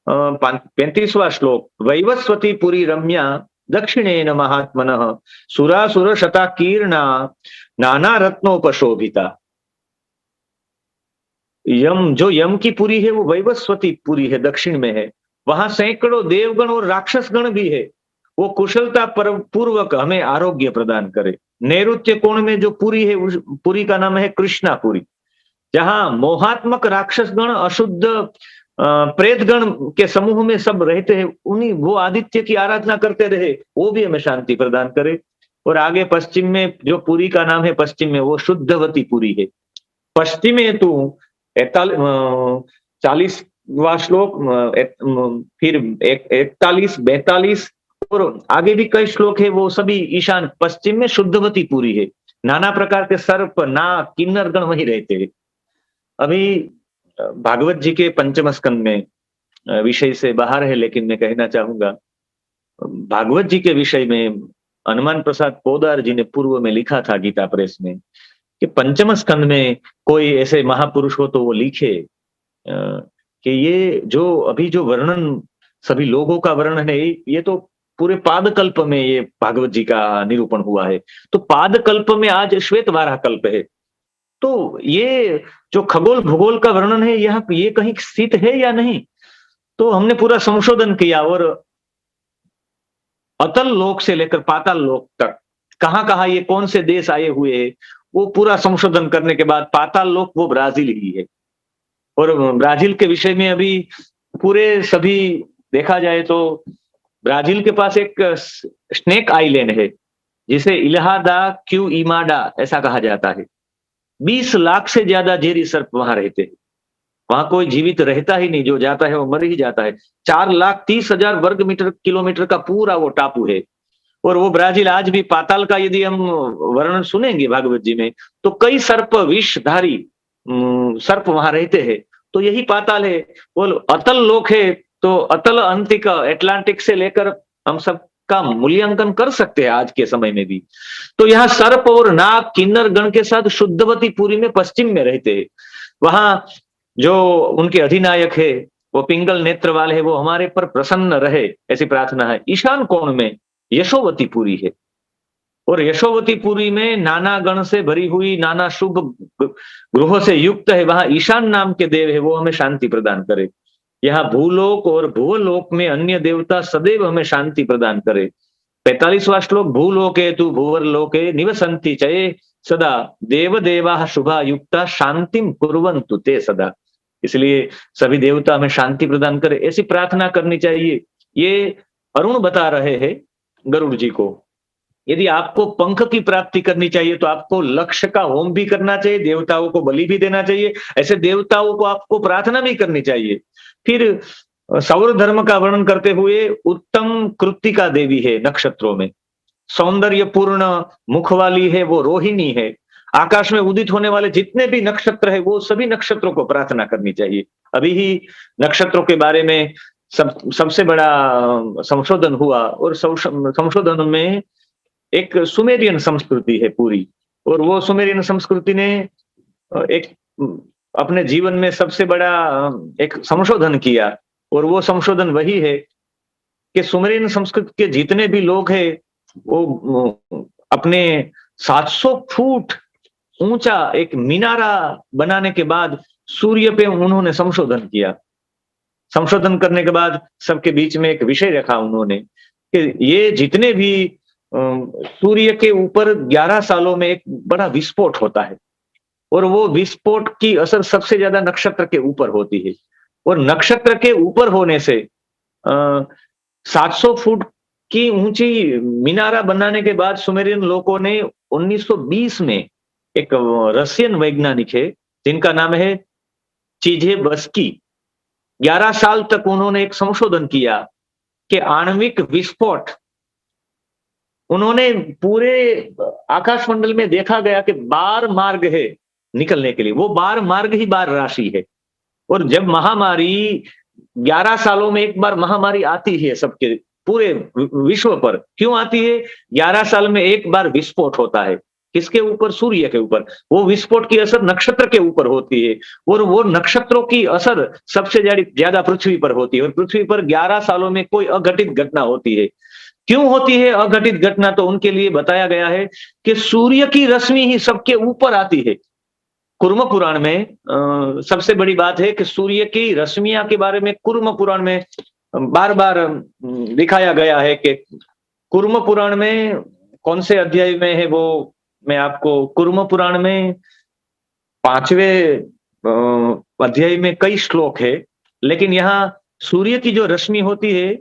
35वां श्लोक, वैवस्वती पुरी रम्या दक्षिणेन महात्मनः सुरासुर शताकीर्णा नाना रत्नोपशोभिता। यम की पुरी है वो वैवस्वती पुरी है, दक्षिण में है। वहां सैकड़ों देवगण और राक्षसगण भी है। वो कुशलता पूर्वक हमें आरोग्य प्रदान करे। नैऋत्य कोण में जो पुरी है, उस पुरी का नाम है कृष्णापुरी, जहां मोहात्मक राक्षसगण, अशुद्ध प्रेतगण के समूह में सब रहते हैं। उन्हीं वो आदित्य की आराधना करते रहे, वो भी हमें शांति प्रदान करे। और आगे पश्चिम में जो पुरी का नाम है, पश्चिम में वो शुद्धवती पुरी है। पश्चिम में तो 40वां श्लोक, फिर 41, 42 और आगे भी कई श्लोक है, वो सभी ईशान पश्चिम में शुद्धवती पुरी है। नाना प्रकार के सर्प, नाग, किन्नर गण वही रहते हैं। अभी भागवत जी के पंचम स्कंद में, विषय से बाहर है लेकिन मैं कहना चाहूंगा, भागवत जी के विषय में हनुमान प्रसाद पोदार जी ने पूर्व में लिखा था गीता प्रेस में कि पंचम स्कंद में कोई ऐसे महापुरुष हो तो वो लिखे कि ये जो अभी जो वर्णन, सभी लोगों का वर्णन है, ये तो पूरे पादकल्प में ये भागवत जी का निरूपण हुआ है। तो पादकल्प में आज श्वेत वाराह कल्प है। तो ये जो खगोल भूगोल का वर्णन है, यहाँ ये कहीं स्थित है या नहीं? तो हमने पूरा संशोधन किया और अतल लोक से लेकर पाताल लोक तक कहां कहां ये कौन से देश आए हुए हैं, वो पूरा संशोधन करने के बाद पाताल लोक वो ब्राजील ही है। और ब्राजील के विषय में अभी पूरे सभी देखा जाए तो ब्राजील के पास एक स्नेक आइलैंड है, जिसे इल्हा क्यू इमाडा ऐसा कहा जाता है। 20 लाख से ज्यादा जेरी सर्प वहां रहते हैं। वहां कोई जीवित रहता ही नहीं, जो जाता है वो मर ही जाता है। 4,30,000 वर्ग किलोमीटर का पूरा वो टापू है। और वो ब्राजील आज भी पाताल का यदि हम वर्णन सुनेंगे भागवत जी में, तो कई सर्प, विषधारी सर्प वहां रहते हैं। तो यही पाताल है। वो अतल लोक है, तो अतल अंतिक एटलांटिक से लेकर हम सब का मूल्यांकन कर सकते हैं आज के समय में भी। तो यहाँ सर्प और नाग, किन्नर गण के साथ शुद्धवती पुरी में पश्चिम में रहते हैं। वहां जो उनके अधिनायक है वो पिंगल नेत्र वाले है, वो हमारे पर प्रसन्न रहे, ऐसी प्रार्थना है। ईशान कोण में यशोवती पुरी है। और यशोवती पुरी में नाना गण से भरी हुई, नाना शुभ ग्रहों से युक्त है। वहां ईशान नाम के देव है, वो हमें शांति प्रदान करे। यहाँ भूलोक और भूवलोक में अन्य देवता सदैव हमें शांति प्रदान करे। 45वां श्लोक, भूलोके तु भूवर्लोके निवसन्ति चये सदा देव देवा शुभा युक्ता शांतिम कुर्वन्तु ते सदा। इसलिए सभी देवता हमें शांति प्रदान करे, ऐसी प्रार्थना करनी चाहिए। ये अरुण बता रहे हैं गरुड़ जी को। यदि आपको पंख की प्राप्ति करनी चाहिए तो आपको लक्ष्य का होम भी करना चाहिए, देवताओं को बलि भी देना चाहिए, ऐसे देवताओं को आपको प्रार्थना भी करनी चाहिए। फिर सौर धर्म का वर्णन करते हुए उत्तम कृत्तिका देवी है नक्षत्रों में, सौंदर्य पूर्ण मुख वाली है, वो रोहिणी है। आकाश में उदित होने वाले जितने भी नक्षत्र है, वो सभी नक्षत्रों को प्रार्थना करनी चाहिए। अभी ही नक्षत्रों के बारे में सबसे बड़ा संशोधन हुआ, और संशोधन में एक सुमेरियन संस्कृति है पूरी, और वो सुमेरियन संस्कृति ने एक अपने जीवन में सबसे बड़ा एक संशोधन किया। और वो संशोधन वही है कि सुमेरियन संस्कृति के जितने भी लोग हैं, वो अपने 700 फुट ऊंचा एक मीनारा बनाने के बाद सूर्य पे उन्होंने संशोधन किया। संशोधन करने के बाद सबके बीच में एक विषय रखा उन्होंने कि ये जितने भी सूर्य के ऊपर 11 सालों में एक बड़ा विस्फोट होता है, और वो विस्फोट की असर सबसे ज्यादा नक्षत्र के ऊपर होती है। और नक्षत्र के ऊपर होने से 700 फुट की ऊंची मीनारा बनाने के बाद सुमेरियन लोगों ने 1920 में एक रशियन वैज्ञानिक है जिनका नाम है चीजे बस्की, 11 साल तक उन्होंने एक संशोधन किया कि आणविक विस्फोट, उन्होंने पूरे आकाश मंडल में देखा गया कि 12 मार्ग है निकलने के लिए, वो 12 मार्ग ही 12 राशि है। और जब महामारी 11 सालों में एक बार महामारी आती है सबके पूरे विश्व पर, क्यों आती है? 11 साल में एक बार विस्फोट होता है। किसके ऊपर? सूर्य के ऊपर। वो विस्फोट की असर नक्षत्र के ऊपर होती है और वो नक्षत्रों की असर सबसे ज्यादा पृथ्वी पर होती है। और पृथ्वी पर 11 सालों में कोई अघटित घटना होती है। क्यों होती है अघटित घटना? तो उनके लिए बताया गया है कि सूर्य की रश्मि ही सबके ऊपर आती है। कुर्म पुराण में सबसे बड़ी बात है कि सूर्य की रश्मियां के बारे में कुर्म पुराण में बार बार दिखाया गया है कि कुर्म पुराण में कौन से अध्याय में है वो मैं आपको, कुर्म पुराण में 5वें अध्याय में कई श्लोक है, लेकिन यहाँ सूर्य की जो रश्मि होती है,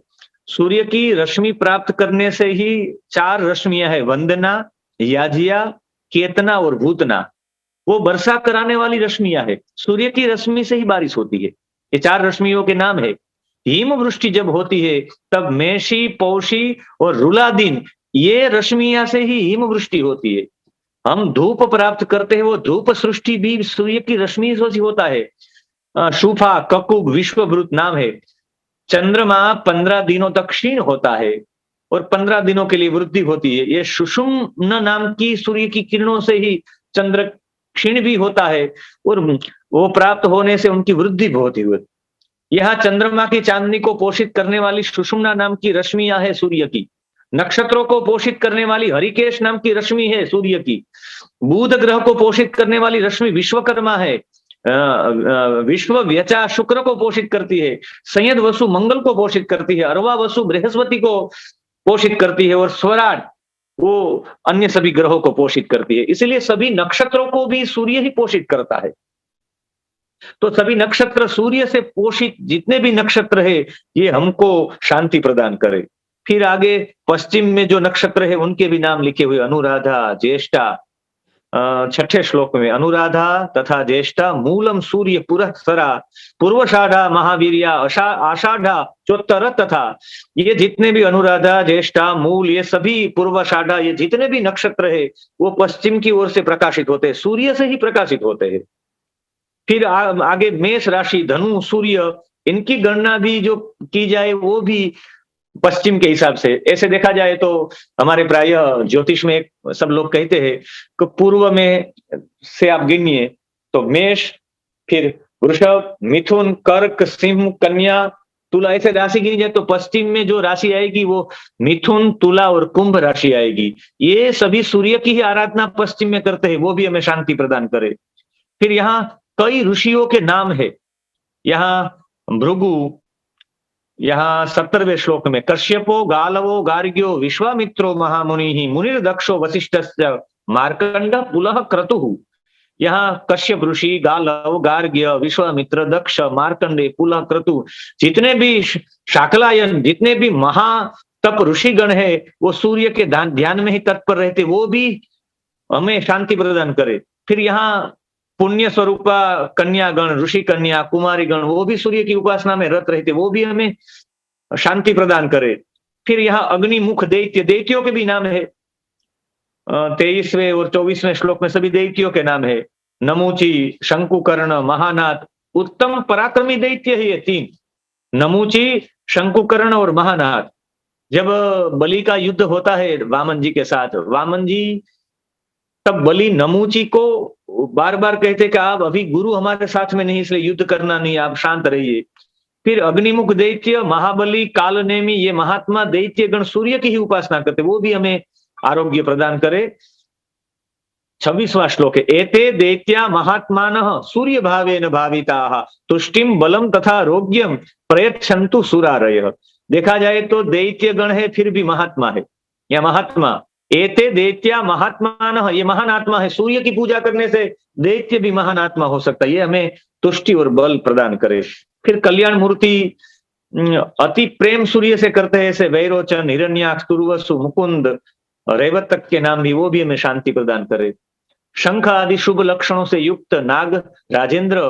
सूर्य की रश्मि प्राप्त करने से ही 4 रश्मियां है, वंदना, याजिया, केतना और भूतना। वो वर्षा कराने वाली रश्मियां है। सूर्य की रश्मि से ही बारिश होती है। ये 4 रश्मियों के नाम है। हिम वृष्टि जब होती है तब मेषी, पौषी और रुलादीन, ये रश्मियां से ही हिम वृष्टि होती है। हम धूप प्राप्त करते हैं, वो धूप सृष्टि भी सूर्य की रश्मि से होता है। शूफा, ककुब, विश्वभृत नाम है। चंद्रमा 15 दिनों तक क्षीण होता है और 15 दिनों के लिए वृद्धि होती है। ये सुषुम्न नाम की सूर्य की किरणों से ही चंद्र क्षीण भी होता है और वो प्राप्त होने से उनकी वृद्धि भी होती है। यहाँ चंद्रमा की चांदनी को पोषित करने वाली सुषुम्ना नाम की रश्मियां है सूर्य की। नक्षत्रों को पोषित करने वाली हरिकेश नाम की रश्मि है सूर्य की। बुध ग्रह को पोषित करने वाली रश्मि विश्वकर्मा है। विश्व व्यचा शुक्र को पोषित करती है। संयद वसु मंगल को पोषित करती है। अरवा वसु बृहस्पति को पोषित करती है और स्वराट वो अन्य सभी ग्रहों को पोषित करती है। इसलिए सभी नक्षत्रों को भी सूर्य ही पोषित करता है। तो सभी नक्षत्र सूर्य से पोषित जितने भी नक्षत्र है ये हमको शांति प्रदान करे। फिर आगे पश्चिम में जो नक्षत्र है उनके भी नाम लिखे हुए, अनुराधा, ज्येष्ठा। 6ठे श्लोक में अनुराधा तथा ज्येष्ठा मूलम सूर्य पुरःसरा पूर्वषाढ़ा महावीर्या आषाढ़ा चोत्तर तथा। ये जितने भी अनुराधा, ज्येष्ठा, मूल, ये सभी पूर्वषाढ़ा, ये जितने भी नक्षत्र है वो पश्चिम की ओर से प्रकाशित होते हैं, सूर्य से ही प्रकाशित होते हैं। फिर आगे मेष राशि, धनु, सूर्य, इनकी गणना भी जो की जाए वो भी पश्चिम के हिसाब से। ऐसे देखा जाए तो हमारे प्राय ज्योतिष में सब लोग कहते हैं कि पूर्व में से आप गिनिए तो मेष, फिर वृषभ, मिथुन, कर्क, सिंह, कन्या, तुला, ऐसे राशि गिनी जाए तो पश्चिम में जो राशि आएगी वो मिथुन, तुला और कुंभ राशि आएगी। ये सभी सूर्य की ही आराधना पश्चिम में करते हैं, वो भी हमें शांति प्रदान करे। फिर यहाँ कई ऋषियों के नाम है। यहाँ भृगु, यहाँ 17वें श्लोक में कश्यपो, गालवो, गार्ग्यो, विश्वामित्रो महामुनि, मुनिर्दक्षो, वशिष्ठस्य, मार्कंड, पुलह, क्रतुः। यहाँ कश्यप ऋषि, गालव, गार्ग्य, विश्वामित्र, दक्ष, मार्कंडे, पुलह, क्रतु, जितने भी शाकलायन, जितने भी महातप ऋषिगण है वो सूर्य के ध्यान में ही तत्पर रहते, वो भी हमें शांति प्रदान करे। फिर यहाँ पुण्य स्वरूपा कन्यागण, ऋषि कन्या, कुमारी गण, वो भी सूर्य की उपासना में रत रहते, वो भी हमें शांति प्रदान करे। फिर यहाँ अग्निमुख दैत्य, दैत्यों के भी नाम है। 23वें और 24वें श्लोक में सभी दैत्यों के नाम है। नमूची, शंकुकर्ण, महानाथ, उत्तम पराक्रमी दैत्य है ये 3, नमूची, शंकुकर्ण और महानाथ। जब बलि का युद्ध होता है वामन जी के साथ, वामन जी तब बलि नमूची को बार बार कहते कि आप अभी गुरु हमारे साथ में नहीं, इसलिए युद्ध करना नहीं, आप शांत रहिए। फिर अग्निमुख दैत्य, महाबली, कालनेमी, ये महात्मा दैत्य गण सूर्य की ही उपासना करते, वो भी हमें आरोग्य प्रदान करे। 26वां श्लोक है, एते दैत्या महात्मानः सूर्य भावेन भाविताः तुष्टिम बलम तथा आरोग्यम प्रयच्छन्तु सुरारयः। देखा जाए तो दैत्य गण है फिर भी महात्मा है या महात्मा, एते दैत्या महात्मान, ये महान आत्मा है। सूर्य की पूजा करने से दैत्य भी महान आत्मा हो सकता है। ये हमें तुष्टि और बल प्रदान करे। फिर कल्याण मूर्ति अति प्रेम सूर्य से करते हैं, ऐसे वैरोचन, हिरण्याक्ष, तुर्वसु, मुकुंद, रेवतक के नाम भी, वो भी हमें शांति प्रदान करे। शंख आदि शुभ लक्षणों से युक्त नाग राजेंद्र,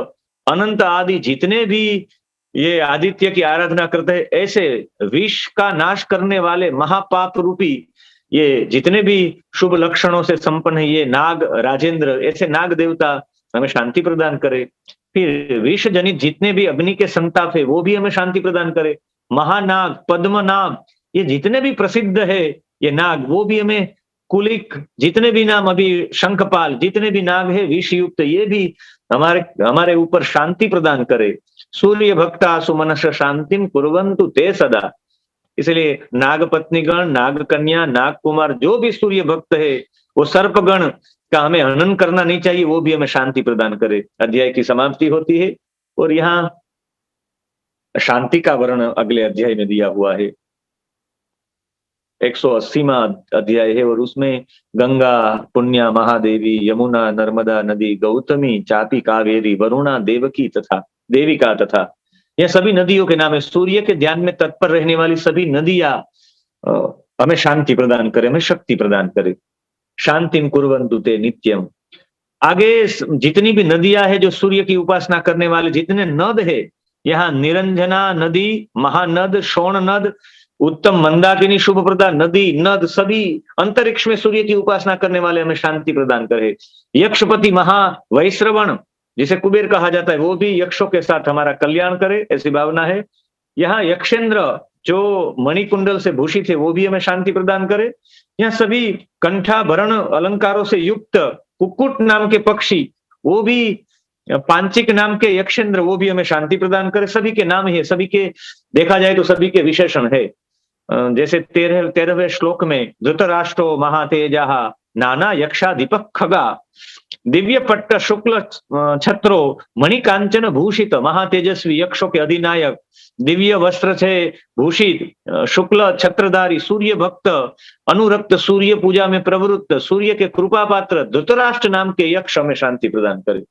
अनंत आदि जितने भी ये आदित्य की आराधना करते हैं, ऐसे विष का नाश करने वाले महापाप रूपी ये जितने भी शुभ लक्षणों से संपन्न है ये नाग राजेंद्र, ऐसे नाग देवता हमें शांति प्रदान करे। फिर विष जनित जितने भी अग्नि के संताप है वो भी हमें शांति प्रदान करे। महानाग, पद्मनाभ, ये जितने भी प्रसिद्ध है ये नाग, वो भी हमें, कुलिक, जितने भी नाम, अभी शंखपाल, जितने भी नाग है विष युक्त, ये भी हमारे ऊपर शांति प्रदान करे। सूर्य भक्ता सुमनस शांतिम कुर्वन्तु ते सदा। इसलिए नाग पत्नीगण, नाग कन्या, नाग कुमार, जो भी सूर्य भक्त है वो सर्पगण का हमें हनन करना नहीं चाहिए, वो भी हमें शांति प्रदान करे। अध्याय की समाप्ति होती है और यहाँ शांति का वर्णन अगले अध्याय में दिया हुआ है। 180वां अध्याय है और उसमें गंगा, पुण्या, महादेवी, यमुना, नर्मदा नदी, गौतमी, चापी, कावेरी, वरुणा, देवकी तथा देविका तथा यह सभी नदियों के नाम है। सूर्य के ध्यान में तत्पर रहने वाली सभी नदियां हमें शांति प्रदान करे, हमें शक्ति प्रदान करे। शांतिम कुर्वन्तु ते नित्यम। आगे जितनी भी नदियां है जो सूर्य की उपासना करने वाले, जितने नद है, यहाँ निरंजना नदी, महानद, शोण नद, उत्तम मंदाकिनी, शुभप्रदा नदी, नद, सभी अंतरिक्ष में सूर्य की उपासना करने वाले हमें शांति प्रदान करे। यक्षपति महावैश्रवण, जिसे कुबेर कहा जाता है, वो भी यक्षों के साथ हमारा कल्याण करे, ऐसी भावना है। यहाँ यक्षेंद्र जो मणिकुंडल से भूषित है वो भी हमें शांति प्रदान करे। यहाँ सभी कंठाभरण अलंकारों से युक्त कुक्कुट नाम के पक्षी, वो भी पांचिक नाम के यक्षेंद्र, वो भी हमें शांति प्रदान करे। सभी के नाम है, सभी के देखा जाए तो सभी के विशेषण है। जैसे 13वें श्लोक में धृतराष्ट्रो महातेजा नाना यक्षा दीपक खगा, दिव्य पट्ट शुक्ल छत्रो मणिकांचन भूषित, महातेजस्वी यक्षों के अधिनायक, दिव्य वस्त्र से भूषित शुक्ल छत्रधारी सूर्य भक्त, अनुरक्त, सूर्य पूजा में प्रवृत्त, सूर्य के कृपा पात्र धृतराष्ट्र नाम के यक्ष हमें शांति प्रदान करे।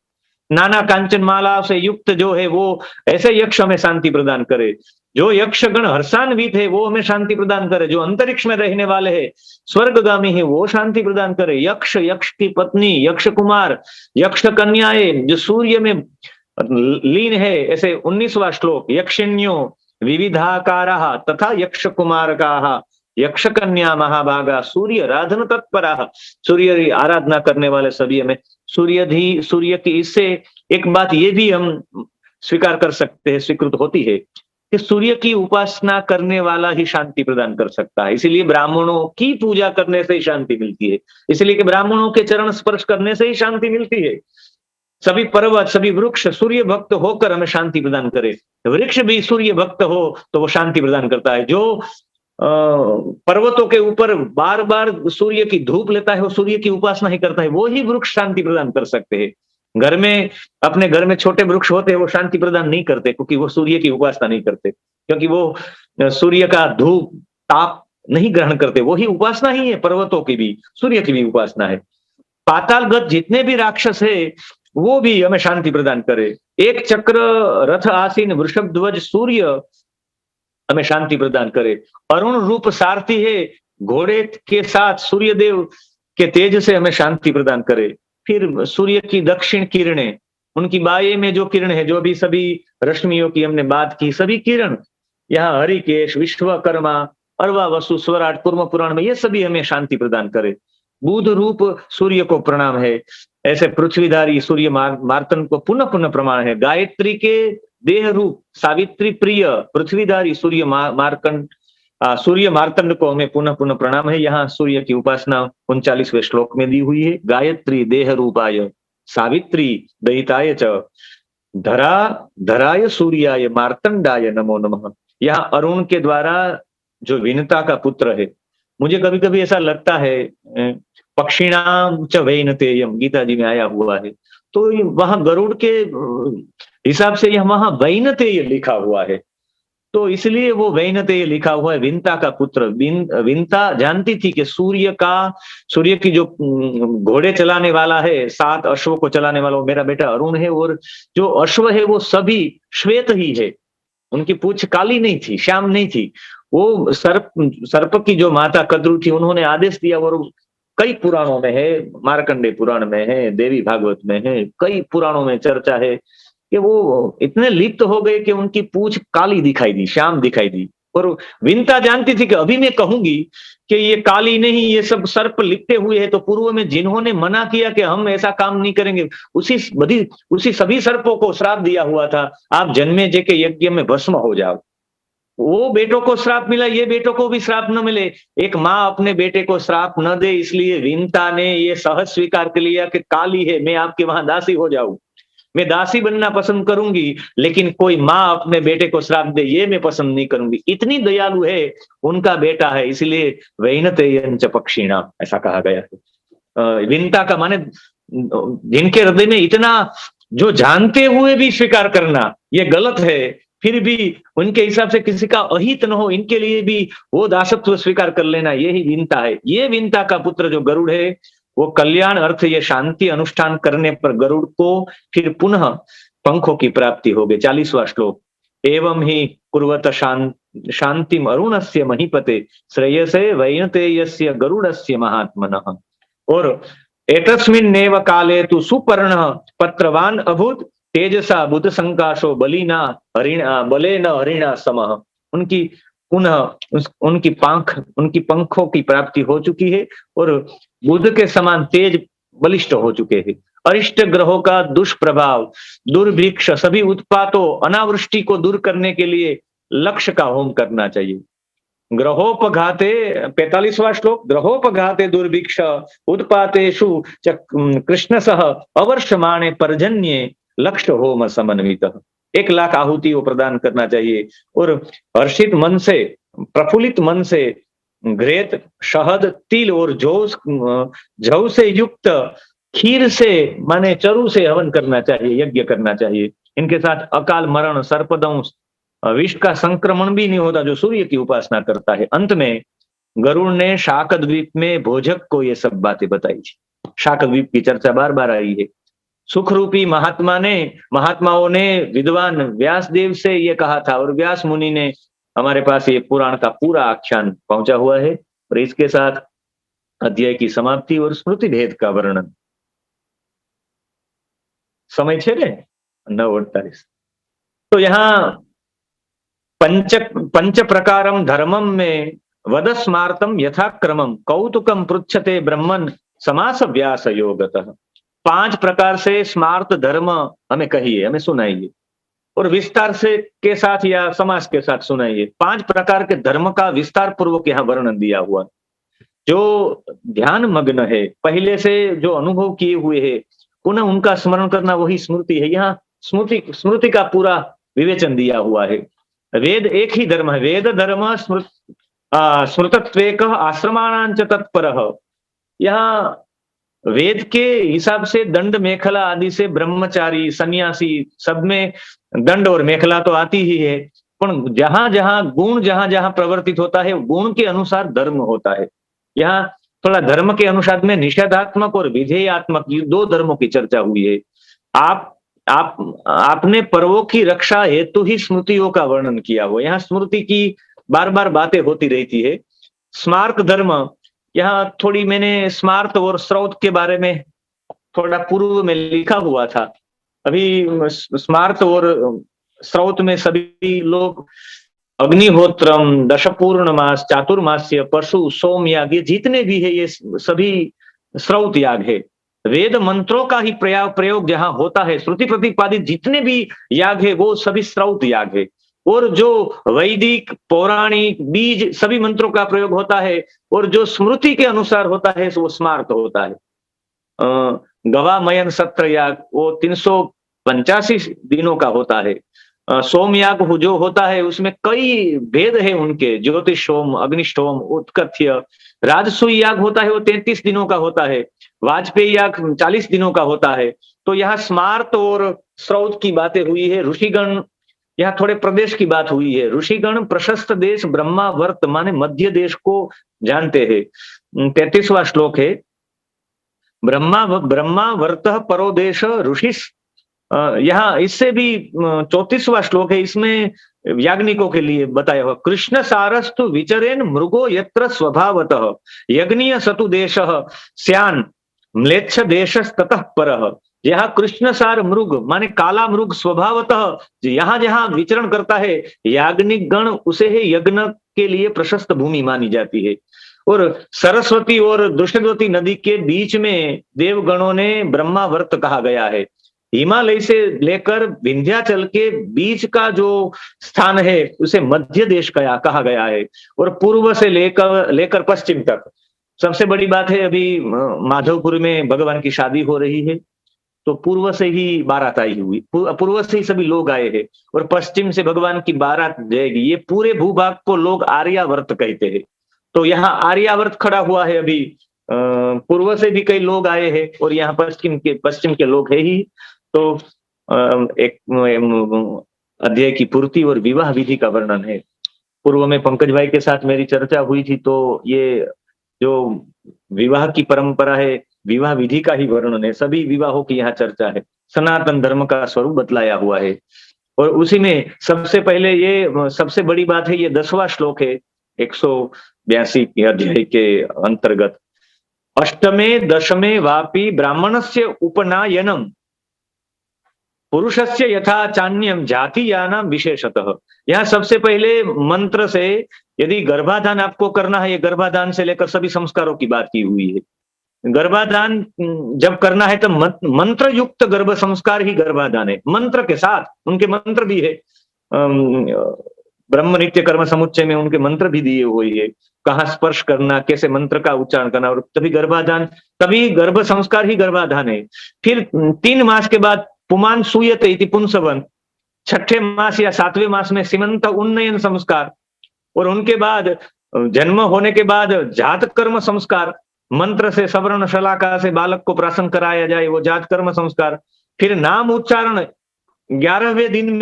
नाना कांचन माला से युक्त जो है वो ऐसे यक्ष हमें शांति प्रदान करे। जो यक्षगण हर्षान्वित है वो हमें शांति प्रदान करे। जो अंतरिक्ष में रहने वाले हैं, स्वर्गगामी है, वो शांति प्रदान करे। यक्ष, यक्ष की पत्नी, यक्ष कुमार, यक्ष कन्याएं जो सूर्य में लीन है, ऐसे 19वां श्लोक, यक्षिण्यो विविधाकाराः तथा यक्ष कुमारकाः यक्ष कन्या महाभागा सूर्य आराधन तत्परा, सूर्य की आराधना करने वाले सभी हमें सूर्य की, इससे एक बात ये भी हम स्वीकार कर सकते हैं, स्वीकृत होती है कि सूर्य की उपासना करने वाला ही शांति प्रदान कर सकता है। इसीलिए ब्राह्मणों की पूजा करने से ही शांति मिलती है, इसलिए कि ब्राह्मणों के चरण स्पर्श करने से ही शांति मिलती है। सभी पर्वत, सभी वृक्ष सूर्य भक्त होकर हमें शांति प्रदान करे। वृक्ष भी सूर्य भक्त हो तो वो शांति प्रदान करता है। जो पर्वतों के ऊपर बार बार सूर्य की धूप लेता है, वो सूर्य की उपासना ही करता है, वो ही वृक्ष शांति प्रदान कर सकते हैं। घर में, अपने घर में छोटे वृक्ष होते हैं, वो शांति प्रदान नहीं करते क्योंकि वो सूर्य की उपासना नहीं करते, क्योंकि वो सूर्य का धूप ताप नहीं ग्रहण करते। वही उपासना ही है, पर्वतों की भी, सूर्य की भी उपासना है। पातालगत जितने भी राक्षस है वो भी हमें शांति प्रदान करे। एक चक्र रथ आसीन वृषभ ध्वज सूर्य हमें शांति प्रदान करे। अरुण रूप सारथी है, घोड़े के साथ सूर्य देव के तेज से हमें शांति प्रदान करे। फिर सूर्य की दक्षिण किरणें, उनकी बाएं में जो किरण है, जो भी सभी रश्मियों की हमने बात की, सभी किरण, यहाँ हरिकेश, विश्वकर्मा, अर्वा, वसु, स्वराट, कुर्म पुराण में, ये सभी हमें शांति प्रदान करे। बुध रूप सूर्य को प्रणाम है, ऐसे पृथ्वीधारी सूर्य मार्तन को पुनः पुनः प्रमाण है। गायत्री के देह रूप सावित्री प्रिय पृथ्वीधारी सूर्य सूर्य मार्तंड को हमें पुनः पुनः प्रणाम है। यहाँ सूर्य की उपासना 39वें श्लोक में दी हुई है। गायत्री देह रूपाय सावित्री दयिताय च धराय सूर्याय मार्तंडाय नमो नमः। यहाँ अरुण के द्वारा जो विनता का पुत्र है, मुझे कभी कभी ऐसा लगता है पक्षिणाम च वैनतेयम गीता जी में आया हुआ है, तो वहां गरुड़ के हिसाब से यह वहां वैनतेय लिखा हुआ है। तो इसलिए वो वैनतेय लिखा हुआ है, विंता का पुत्र। विंता जानती थी कि सूर्य की जो घोड़े चलाने वाला है, 7 अश्वों को चलाने वाला वो मेरा बेटा अरुण है, और जो अश्व है वो सभी श्वेत ही है, उनकी पूंछ काली नहीं थी, श्याम नहीं थी। वो सर्प की जो माता कद्रु थी, उन्होंने आदेश दिया, और कई पुराणों में है, मार्कंडेय पुराण में है, देवी भागवत में है, कई पुराणों में चर्चा है कि वो इतने लिप्त हो गए कि उनकी पूंछ काली दिखाई दी, श्याम दिखाई दी। और विंता जानती थी कि अभी मैं कहूंगी कि ये काली नहीं, ये सब सर्प लिपटे हुए हैं, तो पूर्व में जिन्होंने मना किया कि हम ऐसा काम नहीं करेंगे, उसी सभी सर्पों को श्राप दिया हुआ था, आप जन्मेजय के यज्ञ में भस्म हो जाओ। वो बेटों को श्राप मिला, ये बेटों को भी श्राप न मिले। एक माँ अपने बेटे को श्राप न दे, इसलिए विंता ने ये सहज स्वीकार कर लिया कि काली है, मैं आपके वहां दासी हो जाऊं, मैं दासी बनना पसंद करूंगी, लेकिन कोई माँ अपने बेटे को श्राप दे ये मैं पसंद नहीं करूंगी। इतनी दयालु है, उनका बेटा है, इसलिए वैनतेयंच पक्षिणाम ऐसा कहा गया है। विंता का माने जिनके हृदय में इतना, जो जानते हुए भी स्वीकार करना ये गलत है, फिर भी उनके हिसाब से किसी का अहित न हो, इनके लिए भी वो दासत्व स्वीकार कर लेना, यही विंता है। ये विंता का पुत्र जो गरुड़ है, वो कल्याण अर्थ ये शांति अनुष्ठान करने पर गरुड़ को फिर पुनः पंखों की प्राप्ति हो गई। 40वां श्लोक, एवं ही कुर्वत शांतिम अरुणस्य महीपते श्रेयसे वैनतेयस्य गरुड़स्य महात्मनः। और एतस्मिन्नेव काले तु सुपर्ण पत्रवान अभूत तेजसा बुध संकाशो बलेन हरिणा समः। उनकी पुनः उनकी पंखों की प्राप्ति हो चुकी है, और बुध के समान तेज बलिष्ठ हो चुके हैं। अरिष्ट ग्रहों का दुष्प्रभाव, दुर्भिक्ष, सभी उत्पातों, अनावृष्टि को दूर करने के लिए लक्ष्य का होम करना चाहिए। ग्रहोपघाते 45वां श्लोक, ग्रहोपघाते दुर्भिक्ष उत्पातेषु कृष्णसः अवर्षमाणे पर्जन्ये लक्ष्य होम समन्वित। 1,00,000 आहुति वो प्रदान करना चाहिए, और हर्षित मन से, प्रफुल्लित मन से घृत, शहद, तिल और जौ से युक्त खीर से माने चरु से हवन करना चाहिए, यज्ञ करना चाहिए। इनके साथ अकाल मरण, सर्पदंश, विष का संक्रमण भी नहीं होता जो सूर्य की उपासना करता है। अंत में गरुड़ ने शाकद्वीप में भोजक को ये सब बातें बताई थी। शाकद्वीप की चर्चा बार बार आई है। सुख रूपी महात्माओं ने विद्वान व्यास देव से ये कहा था, और व्यास मुनि ने हमारे पास ये पुराण का पूरा आख्यान पहुंचा हुआ है। और इसके साथ अध्याय की समाप्ति और स्मृति भेद का वर्णन। समय छे 9:48। तो यहाँ पंच प्रकारम धर्मम में वदस्मार्तम यथाक्रमम कौतुकम पृच्छते ब्रह्मन समास व्यास योगतः। 5 प्रकार से स्मार्त धर्म हमें कहिए, हमें सुनाइए, और विस्तार से के साथ या समास के साथ सुनाइए। 5 प्रकार के धर्म का विस्तार पूर्वक यहाँ वर्णन दिया हुआ। जो ध्यान मग्न है, पहले से जो अनुभव किए हुए है, पुनः उनका स्मरण करना वही स्मृति है। यहाँ स्मृति का पूरा विवेचन दिया हुआ है। वेद एक ही धर्म है, वेद धर्म स्मृतत्वेक आश्रमाणांच तत्परः। यहाँ वेद के हिसाब से दंड मेखला आदि से ब्रह्मचारी, सन्यासी, सब में दंड और मेखला तो आती ही है, पर जहां जहां गुण जहां जहां प्रवर्तित होता है, गुण के अनुसार धर्म होता है। यहाँ थोड़ा धर्म के अनुसार में निषेधात्मक और विधेयात्मक ये 2 धर्मों की चर्चा हुई है। आपने पर्वों की रक्षा हेतु ही स्मृतियों का वर्णन किया हुआ। यहाँ स्मृति की बार बार बातें होती रहती है। स्मार्त धर्म, यहाँ थोड़ी मैंने स्मार्त और स्रोत के बारे में थोड़ा पूर्व में लिखा हुआ था। अभी स्मार्त और स्रोत में सभी लोग अग्निहोत्रम, दशपूर्णमास, चातुर्मास्य, पशु, सोम याग, ये जितने भी है ये सभी स्रोत याग है। वेद मंत्रों का ही प्रयोग जहां होता है, श्रुति प्रतिपादित जितने भी याग है वो सभी स्रोत याग है। और जो वैदिक, पौराणिक, बीज सभी मंत्रों का प्रयोग होता है, और जो स्मृति के अनुसार होता है वो स्मार्त होता है। गवामयन सत्र याग वो 385 दिनों का होता है। सोमयाग जो होता है उसमें कई भेद है उनके, ज्योतिषोम, अग्निष्टोम, उत्कथ्य। राजसूय याग होता है वो 33 दिनों का होता है। वाजपेयी याग 40 दिनों का होता है। तो यहाँ स्मार्त और स्रोत की बातें हुई है। ऋषिगण यहाँ थोड़े प्रदेश की बात हुई है। ऋषिगण प्रशस्त देश ब्रह्मावर्त माने मध्य देश को जानते हैं। 33वां श्लोक है, ब्रह्मावर्त परो देश ऋषि। यहाँ इससे भी 34वां श्लोक है, इसमें याज्ञनिकों के लिए बताया हुआ, कृष्ण सारस्तु विचरेन मृगो यत्र स्वभावतः यज्ञीय सतु देश स्यान म्लेच्छ देश ततः परः। यहाँ कृष्ण सार मृग माने काला मृग स्वभावतः यहाँ जहाँ विचरण करता है, याज्ञनिक गण उसे ही यज्ञ के लिए प्रशस्त भूमि मानी जाती है। और सरस्वती और दुष्यंतवती नदी के बीच में देवगणों ने ब्रह्मावर्त कहा गया है। हिमालय से लेकर विंध्याचल के बीच का जो स्थान है उसे मध्य देश कहा गया है, और पूर्व से लेकर पश्चिम तक। सबसे बड़ी बात है, अभी माधवपुर में भगवान की शादी हो रही है, तो पूर्व से ही बारात आई हुई, पूर्व से ही सभी लोग आए हैं, और पश्चिम से भगवान की बारात जाएगी। ये पूरे भूभाग को लोग आर्यावर्त कहते हैं। तो यहाँ आर्यावर्त खड़ा हुआ है अभी, पूर्व से भी कई लोग आए हैं, और यहाँ पश्चिम के लोग है ही। तो एक अध्याय की पूर्ति और विवाह विधि का वर्णन है। पूर्व में पंकज भाई के साथ मेरी चर्चा हुई थी, तो ये जो विवाह की परंपरा है, विवाह विधि का ही वर्णन है। सभी विवाहों की यहाँ चर्चा है, सनातन धर्म का स्वरूप बतलाया हुआ है। और उसी में सबसे पहले ये सबसे बड़ी बात है, ये 10वां श्लोक है 182 अध्याय के अंतर्गत, अष्टमे दशमे वापि ब्राह्मणस्य उपनायनम पुरुषस्य यथा चान्यम जातीयानाम विशेषतः। यहाँ सबसे पहले मंत्र से, यदि गर्भाधान आपको करना है, ये गर्भाधान से लेकर सभी संस्कारों की बात की हुई है। गर्भाधान जब करना है तो मंत्र युक्त गर्भ संस्कार ही गर्भाधान है, मंत्र के साथ। उनके मंत्र भी है, ब्रह्म नित्य कर्म समुच्चय में उनके मंत्र भी दिए हुए है, कहाँ स्पर्श करना, कैसे मंत्र का उच्चारण करना, और तभी गर्भाधान, तभी गर्भ संस्कार ही गर्भाधान है। फिर 3 मास के बाद पुमान सूयते इति पुंसवन, 6ठे मास या 7वें मास में सीमंत उन्नयन संस्कार, और उनके बाद जन्म होने के बाद जात कर्म संस्कार, मंत्र से सवर्ण शलाका से बालक को प्राशन कराया जाए, वो जात कर्म संस्कार। फिर नाम उच्चारण 11वें दिन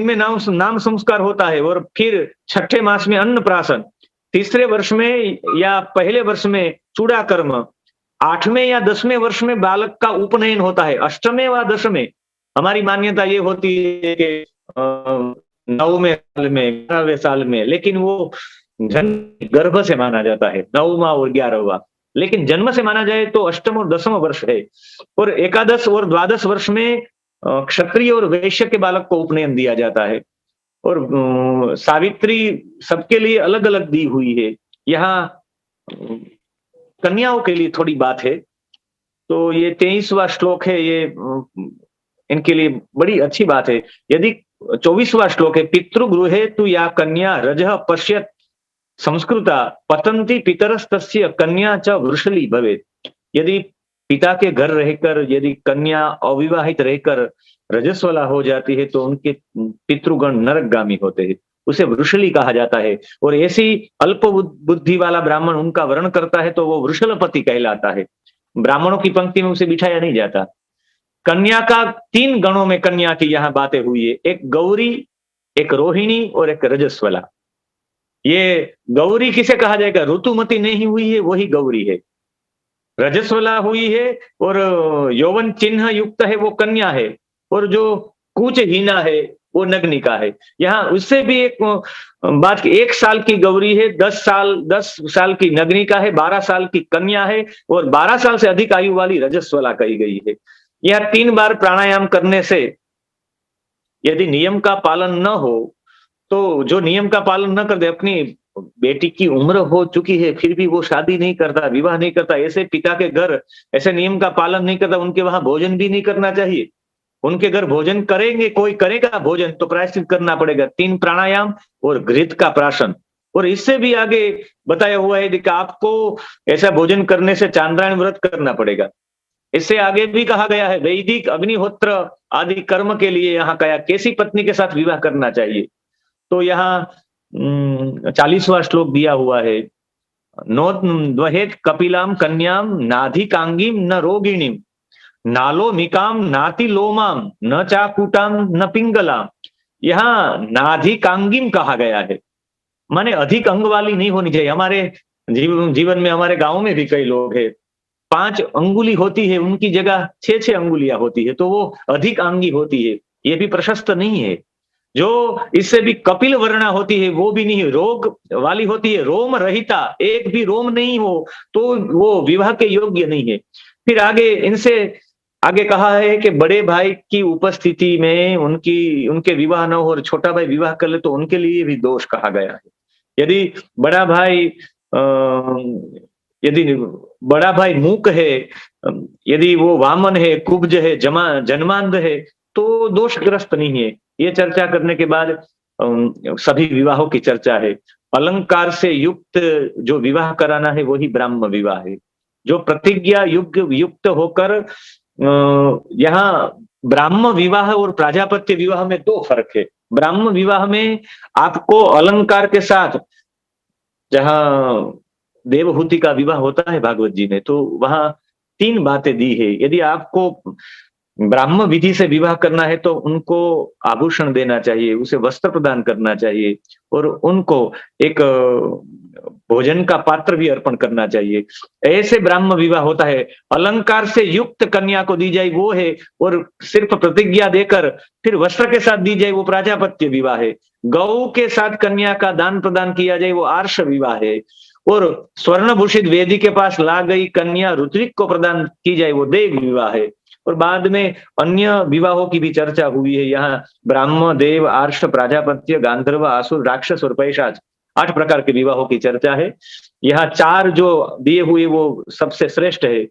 में नाम संस्कार होता है, और फिर 6ठे मास में अन्न प्राशन, 3रे वर्ष में या पहले वर्ष में चूड़ा कर्म, 8वें या 10वें वर्ष में बालक का उपनयन होता है, 8वें व 10वें। हमारी मान्यता ये होती है कि 9वें साल में, 11वें साल में, लेकिन वो जन्म गर्भ से माना जाता है, 9वां और 11वां। लेकिन जन्म से माना जाए तो 8वां और 10वां वर्ष है। और एकादश और द्वादश वर्ष में क्षत्रिय और वैश्य के बालक को उपनयन दिया जाता है। और सावित्री सबके लिए अलग अलग दी हुई है। यहाँ कन्याओं के लिए थोड़ी बात है। तो ये 23वां श्लोक है, ये इनके लिए बड़ी अच्छी बात है। यदि 24वां श्लोक है, पितृगृहे तु या कन्या रजः पश्यत संस्कृता पतंती पितरस्तस्य कन्या च वृषली भवेत। यदि पिता के घर रहकर यदि कन्या अविवाहित रहकर रजस्वला हो जाती है तो उनके पितृगण नरकगामी होते हैं, उसे वृषली कहा जाता है। और ऐसी अल्प बुद्धि वाला ब्राह्मण उनका वर्ण करता है तो वो वृषलपति कहलाता है। ब्राह्मणों की पंक्ति में उसे बिठाया नहीं जाता। कन्या का 3 गणों में कन्या की यहाँ बातें हुई है, एक गौरी, एक रोहिणी और एक रजस्वला। ये गौरी किसे कहा जाएगा? ऋतुमती नहीं हुई है वही गौरी है। रजस्वला हुई है और यौवन चिन्ह युक्त है वो कन्या है, और जो कूचहीना है वो नग्निका है। यहाँ उससे भी एक बात की, 1 साल की गौरी है, 10 साल की नग्निका है, 12 साल की कन्या है, और 12 साल से अधिक आयु वाली रजस्वला कही गई है। यह 3 बार प्राणायाम करने से यदि नियम का पालन न हो, तो जो नियम का पालन न कर दे, अपनी बेटी की उम्र हो चुकी है फिर भी वो शादी नहीं करता, विवाह नहीं करता, ऐसे पिता के घर ऐसे नियम का पालन नहीं करता, उनके वहां भोजन भी नहीं करना चाहिए। उनके घर भोजन करेंगे, कोई करेगा भोजन तो प्रायश्चित करना पड़ेगा, 3 प्राणायाम और घृत का प्राशन। और इससे भी आगे बताया हुआ है कि आपको ऐसा भोजन करने से चांद्रायण व्रत करना पड़ेगा। इससे आगे भी कहा गया है वैदिक अग्निहोत्र आदि कर्म के लिए यहाँ कहा कैसी पत्नी के साथ विवाह करना चाहिए। तो यहाँ 40वां श्लोक दिया हुआ है, नो द्वहेत कपिलाम कन्याम नाधिकांगीम न रोगिणीम नालो मिकाम नाति लोमाम न चाकूटाम न पिंगलाम। यहाँ नाधिकांगिम कहा गया है, माने अधिक अंग वाली नहीं होनी चाहिए। हमारे जीवन में, हमारे गांव में भी कई लोग हैं, 5 अंगुली होती है, उनकी जगह 6 अंगुलियां होती है, तो वो अधिक अंगी होती है, ये भी प्रशस्त नहीं है। जो इससे भी कपिल वर्णा होती है वो भी नहीं है, रोग वाली होती है, रोम रहिता, एक भी रोम नहीं हो तो वो विवाह के योग्य नहीं है। फिर आगे इनसे आगे कहा है कि बड़े भाई की उपस्थिति में उनके विवाह न हो और छोटा भाई विवाह कर ले तो उनके लिए भी दोष कहा गया है। यदि बड़ा भाई यदि बड़ा भाई मूक है, यदि वो वामन है, कुब्ज है, जन्मांध है, तो दोषग्रस्त नहीं है। ये चर्चा करने के बाद सभी विवाहों की चर्चा है। अलंकार से युक्त जो विवाह कराना है वही ब्राह्म विवाह है। जो प्रतिज्ञा युक्त होकर यहाँ ब्राह्म विवाह और प्राजापत्य विवाह में 2 फर्क है। ब्राह्म विवाह में आपको अलंकार के साथ, जहां देवहूति का विवाह होता है भागवत जी में, तो वहां 3 बातें दी है। यदि आपको ब्राह्म विधि से विवाह करना है तो उनको आभूषण देना चाहिए, उसे वस्त्र प्रदान करना चाहिए और उनको एक भोजन का पात्र भी अर्पण करना चाहिए। ऐसे ब्राह्म विवाह होता है। अलंकार से युक्त कन्या को दी जाए वो है, और सिर्फ प्रतिज्ञा देकर फिर वस्त्र के साथ दी जाए वो प्राजापत्य विवाह है। गौ के साथ कन्या का दान प्रदान किया जाए वो आर्ष विवाह है, और स्वर्ण भूषित वेदी के पास ला गई कन्या ऋत्विक को प्रदान की जाए वो देव विवाह है। और बाद में अन्य विवाहों की भी चर्चा हुई है। यहाँ ब्राह्म, देव, आर्ष, प्राजापत्य, गांधर्व, आसुर, राक्षस और पैशाच, 8 प्रकार के विवाहों की चर्चा है। यहाँ 4 जो दिए हुए वो सबसे श्रेष्ठ है।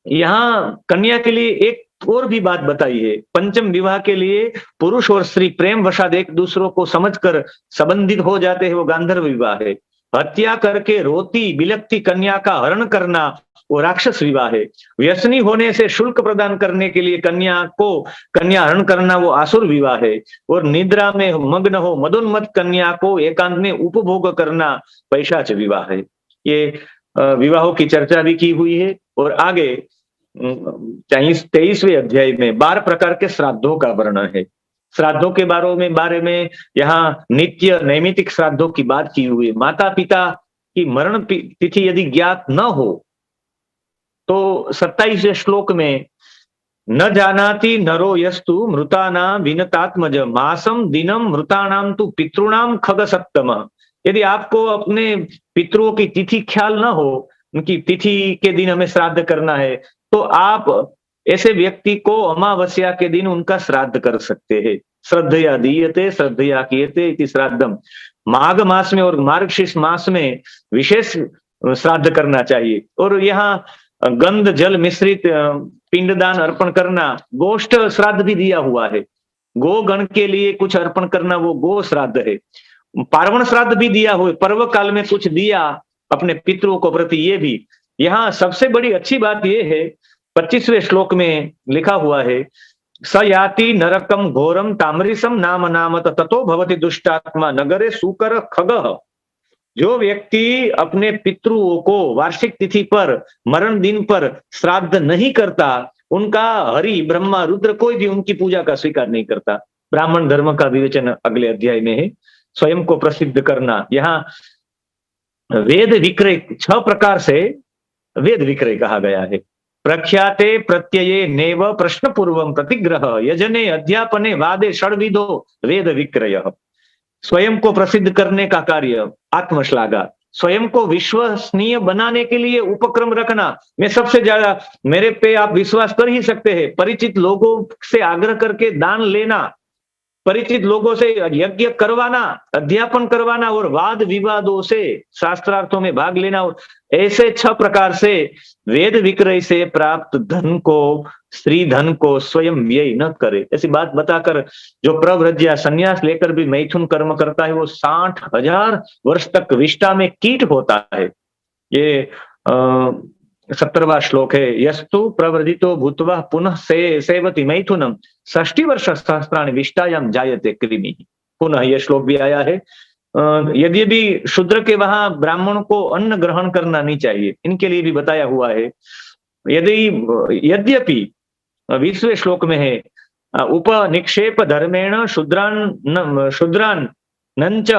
यहाँ कन्या के लिए एक और भी बात बताई है। पंचम विवाह के लिए पुरुष और स्त्री प्रेम वशाद एक दूसरों को समझकर संबंधित हो जाते हैं, वो गांधर्व विवाह है। हत्या करके रोती बिलकती कन्या का हरण करना वो राक्षस विवाह है। व्यसनी होने से शुल्क प्रदान करने के लिए कन्या हरण करना वो आसुर विवाह है। और निद्रा में मग्न हो मदोन्मत्त कन्या को एकांत में उपभोग करना पैशाच विवाह है। ये विवाहों की चर्चा भी की हुई है। और आगे 23वें अध्याय में 12 प्रकार के श्राद्धों का वर्णन है। श्राद्धों के बारे में यहाँ नित्य नैमितिक श्राद्धों की बात की हुई है। माता पिता की मरण तिथि यदि ज्ञात न हो तो 27वें श्लोक में न जानाति नरो यस्तु मृतानाम विनतात्मज मासम दिनम मृतानाम तु पितृणाम खग सप्तम। यदि आपको अपने पितरों की तिथि ख्याल न हो, उनकी तिथि के दिन हमें श्राद्ध करना है, तो आप ऐसे व्यक्ति को अमावस्या के दिन उनका श्राद्ध कर सकते हैं। श्रद्धया दीयते श्रद्धया कीयते इति श्राद्धम। माघ मास में और मार्गशीर्ष मास में विशेष श्राद्ध करना चाहिए। और यहाँ गंध जल मिश्रित पिंडदान अर्पण करना, गोष्ठ श्राद्ध भी दिया हुआ है। गो गण के लिए कुछ अर्पण करना वो गो श्राद्ध है। पार्वण श्राद्ध भी दिया हुआ, पर्व काल में कुछ दिया अपने पितरों को प्रति, ये भी। यहाँ सबसे बड़ी अच्छी बात यह है, 25वें श्लोक में लिखा हुआ है, स याति नरकम घोरम तामरिसम नाम नामत ततो भवति दुष्टात्मा नगरे सुकर खगः। जो व्यक्ति अपने पितरों को वार्षिक तिथि पर, मरण दिन पर श्राद्ध नहीं करता, उनका हरि ब्रह्मा रुद्र कोई भी उनकी पूजा का स्वीकार नहीं करता। ब्राह्मण धर्म का विवेचन अगले अध्याय में है। स्वयं को प्रसिद्ध करना, यहाँ वेद विक्रय 6 प्रकार से वेद विक्रय कहा गया है। प्रख्याते प्रत्यये नेव प्रश्न पूर्वम प्रतिग्रह यजने अध्यापने वादे षड्विधो वेद विक्रय। स्वयं को प्रसिद्ध करने का कार्य आत्मश्लाघा, स्वयं को विश्वसनीय बनाने के लिए उपक्रम रखना। मैं सबसे ज्यादा, मेरे पे आप विश्वास कर ही सकते हैं। परिचित लोगों से आग्रह करके दान लेना, परिचित लोगों से यज्ञ करवाना, अध्यापन करवाना और वाद विवादों से शास्त्रार्थों में भाग लेना। और ऐसे 6 प्रकार से वेद विक्रय से प्राप्त धन को, स्त्री धन को स्वयं व्यय न करे, ऐसी बात बताकर जो प्रव्रज या संन्यास लेकर भी मैथुन कर्म करता है वो 60,000 वर्ष तक विष्ठा में कीट होता है। ये 17वां श्लोक है। यस्तु प्रव्रजितो भूत्वा पुनः सेवति मैथुनम 60 वर्ष सहस्राणि विष्टायाम जायते कृमि। पुनः यह श्लोक भी आया है। यदि भी शूद्र के वहां ब्राह्मण को अन्न ग्रहण करना नहीं चाहिए, इनके लिए भी बताया हुआ है। यद्यपि 20वें श्लोक में है, उपनिक्षेप धर्मेण शूद्रान नंच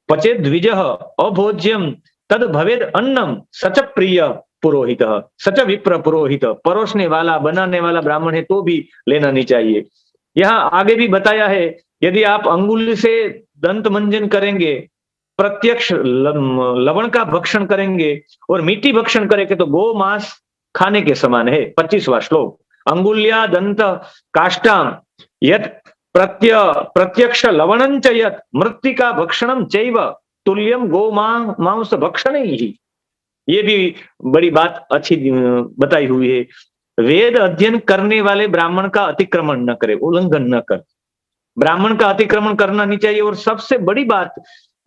पचे द्विज अभोज्यम तद भवेद अन्नम सच प्रिय पुरोहित, सच विप्र पुरोहित, परोसने वाला बनाने वाला ब्राह्मण है तो भी लेना नहीं चाहिए। यहाँ आगे भी बताया है, यदि आप अंगुली से दंत मंजन करेंगे, प्रत्यक्ष लवण का भक्षण करेंगे और मीठी भक्षण करेंगे तो गो मांस खाने के समान है। 25वां श्लोक, अंगुल्या दंत काष्टाम यत प्रत्यक्ष लवणं च यत मृत्तिका भक्षणम चैव तुल्यम गो मांस भक्षण ही। ये भी बड़ी बात अच्छी बताई हुई है। वेद अध्ययन करने वाले ब्राह्मण का अतिक्रमण न करे, उल्लंघन न कर, ब्राह्मण का अतिक्रमण करना नहीं चाहिए। और सबसे बड़ी बात,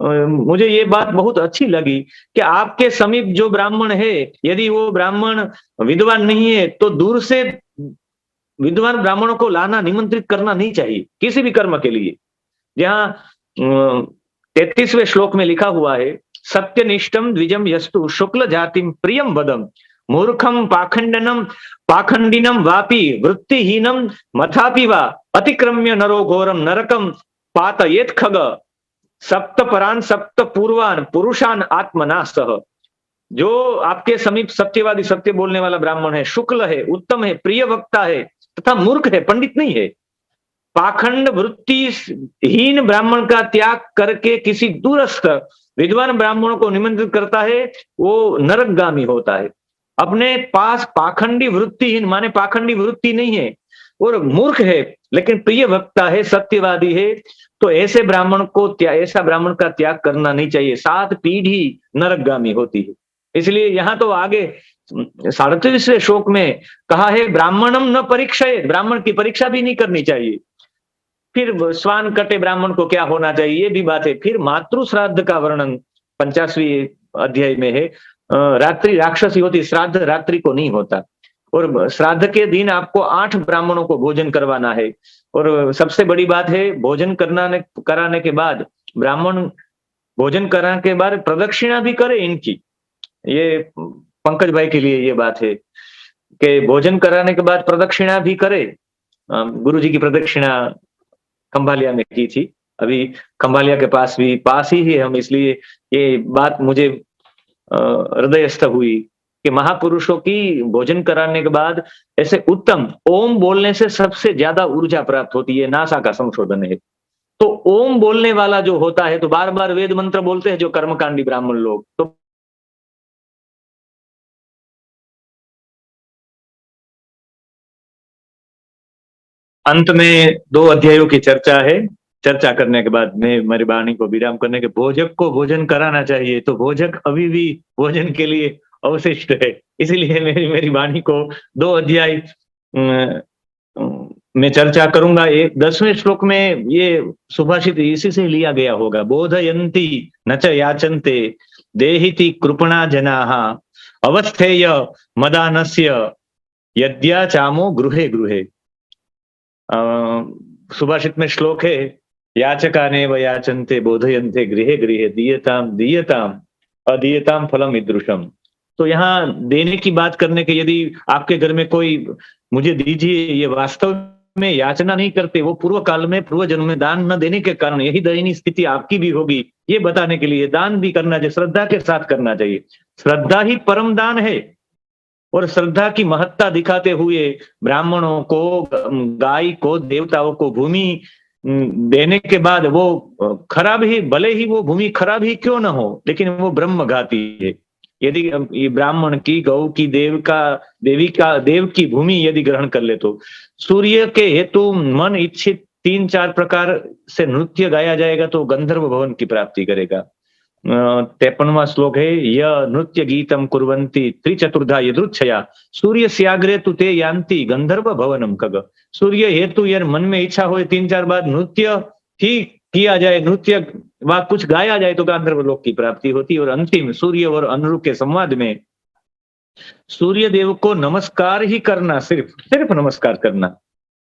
मुझे ये बात बहुत अच्छी लगी कि आपके समीप जो ब्राह्मण है, यदि वो ब्राह्मण विद्वान नहीं है तो दूर से विद्वान ब्राह्मणों को लाना, निमंत्रित करना नहीं चाहिए किसी भी कर्म के लिए। जहां 33वें श्लोक में लिखा हुआ है, सत्यनिष्ठम द्विजम यस्तु शुक्ल जातिम प्रियम वदम मूर्खम पाखंडिनम वापि वृत्तिहीनम मथापि वा अतिक्रम्य नरो घोरम नरकम पातयेत खग सप्त परान सप्त पूर्वान पुरुषान आत्मना सह। जो आपके समीप सत्यवादी, सत्य बोलने वाला ब्राह्मण है, शुक्ल है, उत्तम है, प्रिय वक्ता है तथा मूर्ख है, पंडित नहीं है, पाखंड वृत्तिहीन ब्राह्मण का त्याग करके किसी दूरस्थ विद्वान ब्राह्मणों को निमंत्रित करता है, वो नरकगामी होता है। अपने पास पाखंडी वृत्तिहीन माने पाखंडी वृत्ति नहीं है और मूर्ख है लेकिन प्रिय वक्ता है, सत्यवादी है, तो ऐसे ब्राह्मण को ऐसा ब्राह्मण का त्याग करना नहीं चाहिए। 7 पीढ़ी नरकगामी होती है। इसलिए यहां तो आगे 37वें श्लोक में कहा है, ब्राह्मणम न परीक्षाए, ब्राह्मण की परीक्षा भी नहीं करनी चाहिए। फिर स्वान कटे ब्राह्मण को क्या होना चाहिए, ये भी बात है। फिर मातृ श्राद्ध का वर्णन 50वीं अध्याय में है। रात्रि राक्षसी होती, श्राद्ध रात्रि को नहीं होता। और श्राद्ध के दिन आपको 8 ब्राह्मणों को भोजन करवाना है। और सबसे बड़ी बात है, भोजन कराने के बाद, ब्राह्मण भोजन कराने के बाद प्रदक्षिणा भी करे इनकी। ये पंकज भाई के लिए ये बात है कि भोजन कराने के बाद प्रदक्षिणा भी करे। गुरुजी की प्रदक्षिणा खंभालिया में की थी, अभी खंभालिया के पास ही है हम, इसलिए ये बात मुझे हृदयस्थ हुई कि महापुरुषों की भोजन कराने के बाद ऐसे उत्तम ओम बोलने से सबसे ज्यादा ऊर्जा प्राप्त होती है। नासा का संशोधन है। तो ओम बोलने वाला जो होता है तो बार बार वेद मंत्र बोलते हैं जो कर्मकांडी ब्राह्मण लोग, तो अंत में 2 अध्यायों की चर्चा है। चर्चा करने के बाद मैं मेरी वाणी को विराम करने के, भोजक को भोजन कराना चाहिए, तो भोजक अभी भी भोजन के लिए अवशिष्ट है। इसीलिए मेरी वाणी को 2 अध्याय मैं चर्चा करूंगा। 10वें श्लोक में ये सुभाषित इसी से लिया गया होगा, बोधयन्ति न च याचन्ते देहिति कृपणा जनाः अवस्थेय मदानस्य यद्याचामो गृहे गृहे। सुभाषित में श्लोक है, याचकाने व याचन्ते बोधयन्ते गृहे गृहे दीयताम दीयताम अदीयताम फलम ईदृशम। तो यहाँ देने की बात करने के, यदि आपके घर में कोई मुझे दीजिए, ये वास्तव में याचना नहीं करते, वो पूर्व काल में पूर्व जन्म में दान न देने के कारण यही दयनीय स्थिति आपकी भी होगी, ये बताने के लिए दान भी करना चाहिए, श्रद्धा के साथ करना चाहिए। श्रद्धा ही परम दान है। और श्रद्धा की महत्ता दिखाते हुए ब्राह्मणों को, गाय को, देवताओं को भूमि देने के बाद वो खराब ही, भले ही वो भूमि खराब ही क्यों ना हो, लेकिन वो ब्रह्मघाती है। यदि ये ब्राह्मण की, गौ की, देव की भूमि यदि ग्रहण कर ले तो सूर्य के हेतु मन इच्छित 3-4 प्रकार से नृत्य गाया जाएगा तो गंधर्व भवन की प्राप्ति करेगा। 53वां श्लोक है, यह नृत्य गीतम कुर्वन्ति त्रिचतुर्धा यदृच्छया सूर्य स्याग्रे तु ते यान्ति गंधर्व भवनम खग। सूर्य हेतु यार मन में इच्छा हो 3-4 बार नृत्य ही किया जाए, नृत्य व कुछ गाया जाए तो गंधर्व लोक की प्राप्ति होती है। और अंतिम सूर्य और अनुरूप के संवाद में सूर्य देव को नमस्कार ही करना, सिर्फ नमस्कार करना,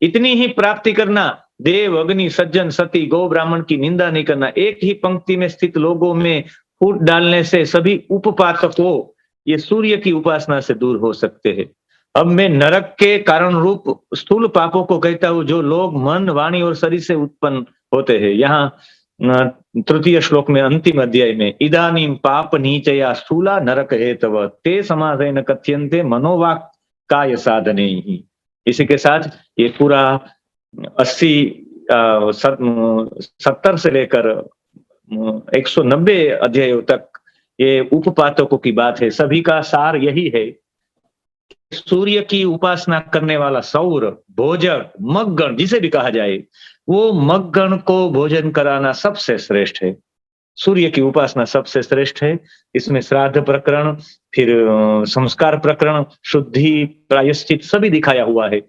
इतनी ही प्राप्ति करना। देव, अग्नि, सज्जन, सती, गौ, ब्राह्मण की निंदा नहीं करना। एक ही पंक्ति में स्थित लोगों में फूट डालने से सभी उपपातकों ये सूर्य की उपासना से दूर हो सकते हैं। अब मैं नरक के कारण रूप स्थूल पापों को कहता हूं, जो लोग मन, वाणी और शरीर से उत्पन्न होते हैं। यहाँ तृतीय श्लोक में, अंतिम अध्याय में, इदानीं पाप नीचया स्थूला नरक हेतव ते समासेन कथ्यन्ते मनोवाक् काय साधने ही। इसी के साथ ये पूरा 80 70 से लेकर 190 अध्यायों तक ये उपपातकों की बात है। सभी का सार यही है, सूर्य की उपासना करने वाला सौर, भोजक, मगगण जिसे भी कहा जाए, वो मगगण को भोजन कराना सबसे श्रेष्ठ है। सूर्य की उपासना सबसे श्रेष्ठ है। इसमें श्राद्ध प्रकरण, फिर संस्कार प्रकरण, शुद्धि, प्रायश्चित सभी दिखाया हुआ है।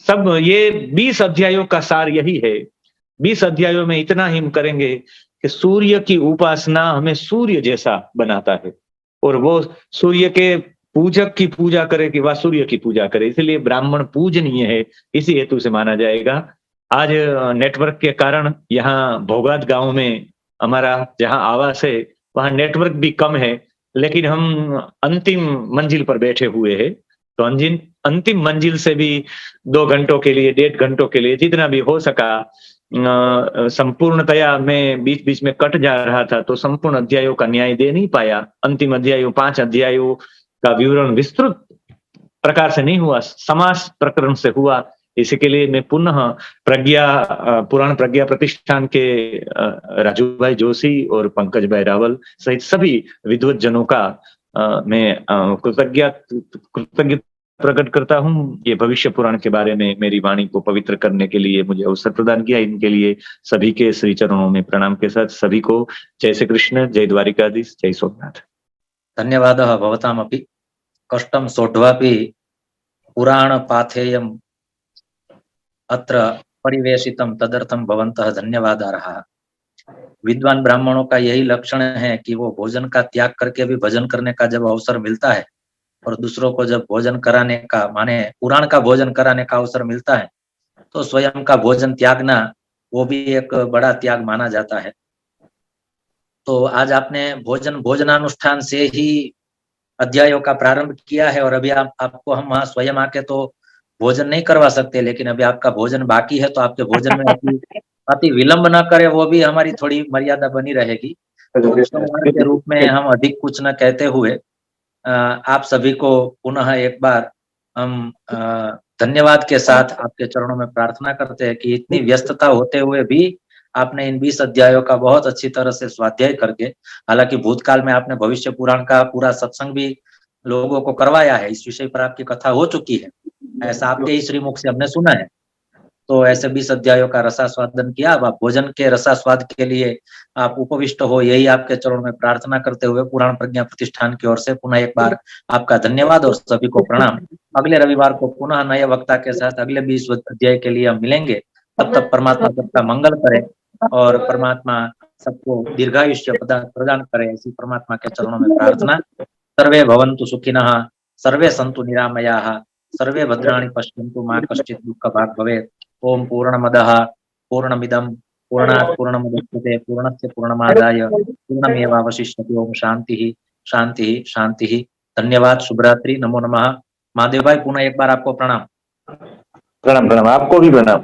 सब ये 20 अध्यायों का सार यही है। 20 अध्यायों में इतना ही हम करेंगे कि सूर्य की उपासना हमें सूर्य जैसा बनाता है, और वो सूर्य के पूजक की पूजा करे कि वह सूर्य की पूजा करे, इसलिए ब्राह्मण पूजनीय है, इसी हेतु से माना जाएगा। आज नेटवर्क के कारण यहाँ भोगात गांव में हमारा जहाँ आवास है, वहां नेटवर्क भी कम है, लेकिन हम अंतिम मंजिल पर बैठे हुए हैं। तो अंतिम मंजिल से भी 2 घंटों के लिए, 1.5 घंटों के लिए, जितना भी हो सका, संपूर्णतया मैं बीच बीच में कट जा रहा था, तो संपूर्ण अध्यायों का न्याय दे नहीं पाया। अंतिम अध्यायों 5 अध्यायों का विवरण विस्तृत प्रकार से नहीं हुआ, समास प्रकरण से हुआ। इसी के लिए मैं पुनः पुराण प्रज्ञा प्रतिष्ठान के राजू भाई जोशी और पंकज भाई रावल सहित सभी विद्वत जनों का मैं कृतज्ञ प्रकट करता हूं। ये भविष्य पुराण के बारे में मेरी वाणी को पवित्र करने के लिए मुझे अवसर प्रदान किया। इनके लिए सभी के श्री चरणों में प्रणाम के साथ सभी को जय श्री कृष्ण, जय द्वारिकाधीश, जय सोमनाथ। धन्यवादः भवतामपि। कष्टं सोढ्वापि पुराण पाथेयम् अत्र परिवेशितं तदर्थं भवन्तः धन्यवादार्हः। विद्वान ब्राह्मणों का यही लक्षण है कि वो भोजन का त्याग करके भी भजन करने का जब अवसर मिलता है, और दूसरों को जब भोजन कराने का, माने पुराण का भोजन कराने का अवसर मिलता है, तो स्वयं का भोजन त्यागना वो भी एक बड़ा त्याग माना जाता है। तो आज आपने भोजनानुष्ठान से ही अध्यायों का प्रारंभ किया है, और अभी आपको हम वहां स्वयं आके तो भोजन नहीं करवा सकते, लेकिन अभी आपका भोजन बाकी है, तो आपके भोजन में अति विलंब न करे, वो भी हमारी थोड़ी मर्यादा बनी रहेगी। तो उपसंहार के रूप में हम अधिक कुछ न कहते हुए आप सभी को पुनः एक बार हम धन्यवाद के साथ आपके चरणों में प्रार्थना करते हैं कि इतनी व्यस्तता होते हुए भी आपने इन 20 अध्यायों का बहुत अच्छी तरह से स्वाध्याय करके, हालांकि भूतकाल में आपने भविष्य पुराण का पूरा सत्संग भी लोगों को करवाया है, इस विषय पर आपकी कथा हो चुकी है, ऐसा आपके ही श्रीमुख से हमने सुना है। तो ऐसे 20 अध्यायों का रसास्वादन किया। अब आप भोजन के रसास्वाद के लिए आप उपविष्ट हो, यही आपके चरणों में प्रार्थना करते हुए पुराण प्रज्ञा प्रतिष्ठान की ओर से पुनः एक बार आपका धन्यवाद और सभी को प्रणाम। अगले रविवार को पुनः नए वक्ता के साथ अगले 20 अध्याय के लिए हम मिलेंगे। तब तक परमात्मा सबका मंगल करे और परमात्मा सबको दीर्घायुष्य प्रदान करे, ऐसी परमात्मा के चरणों में प्रार्थना। सर्वे भवन्तु सुखिनः, सर्वे सन्तु निरामयाः, सर्वे भद्राणि पश्यन्तु मा कश्चित् दुःखभाग् भवेत्। ओम पूर्णमदः पूर्णमिदं पूर्णात् पूर्णमुदच्यते पूर्णस्य पूर्णमादाय पूर्णमेवावशिष्यते। ओम शांति शांति शांति। धन्यवाद। शुभरात्रि। नमो नमः। महादेव भाई पुनः एक बार आपको प्रणाम। प्रणाम, आपको भी प्रणाम।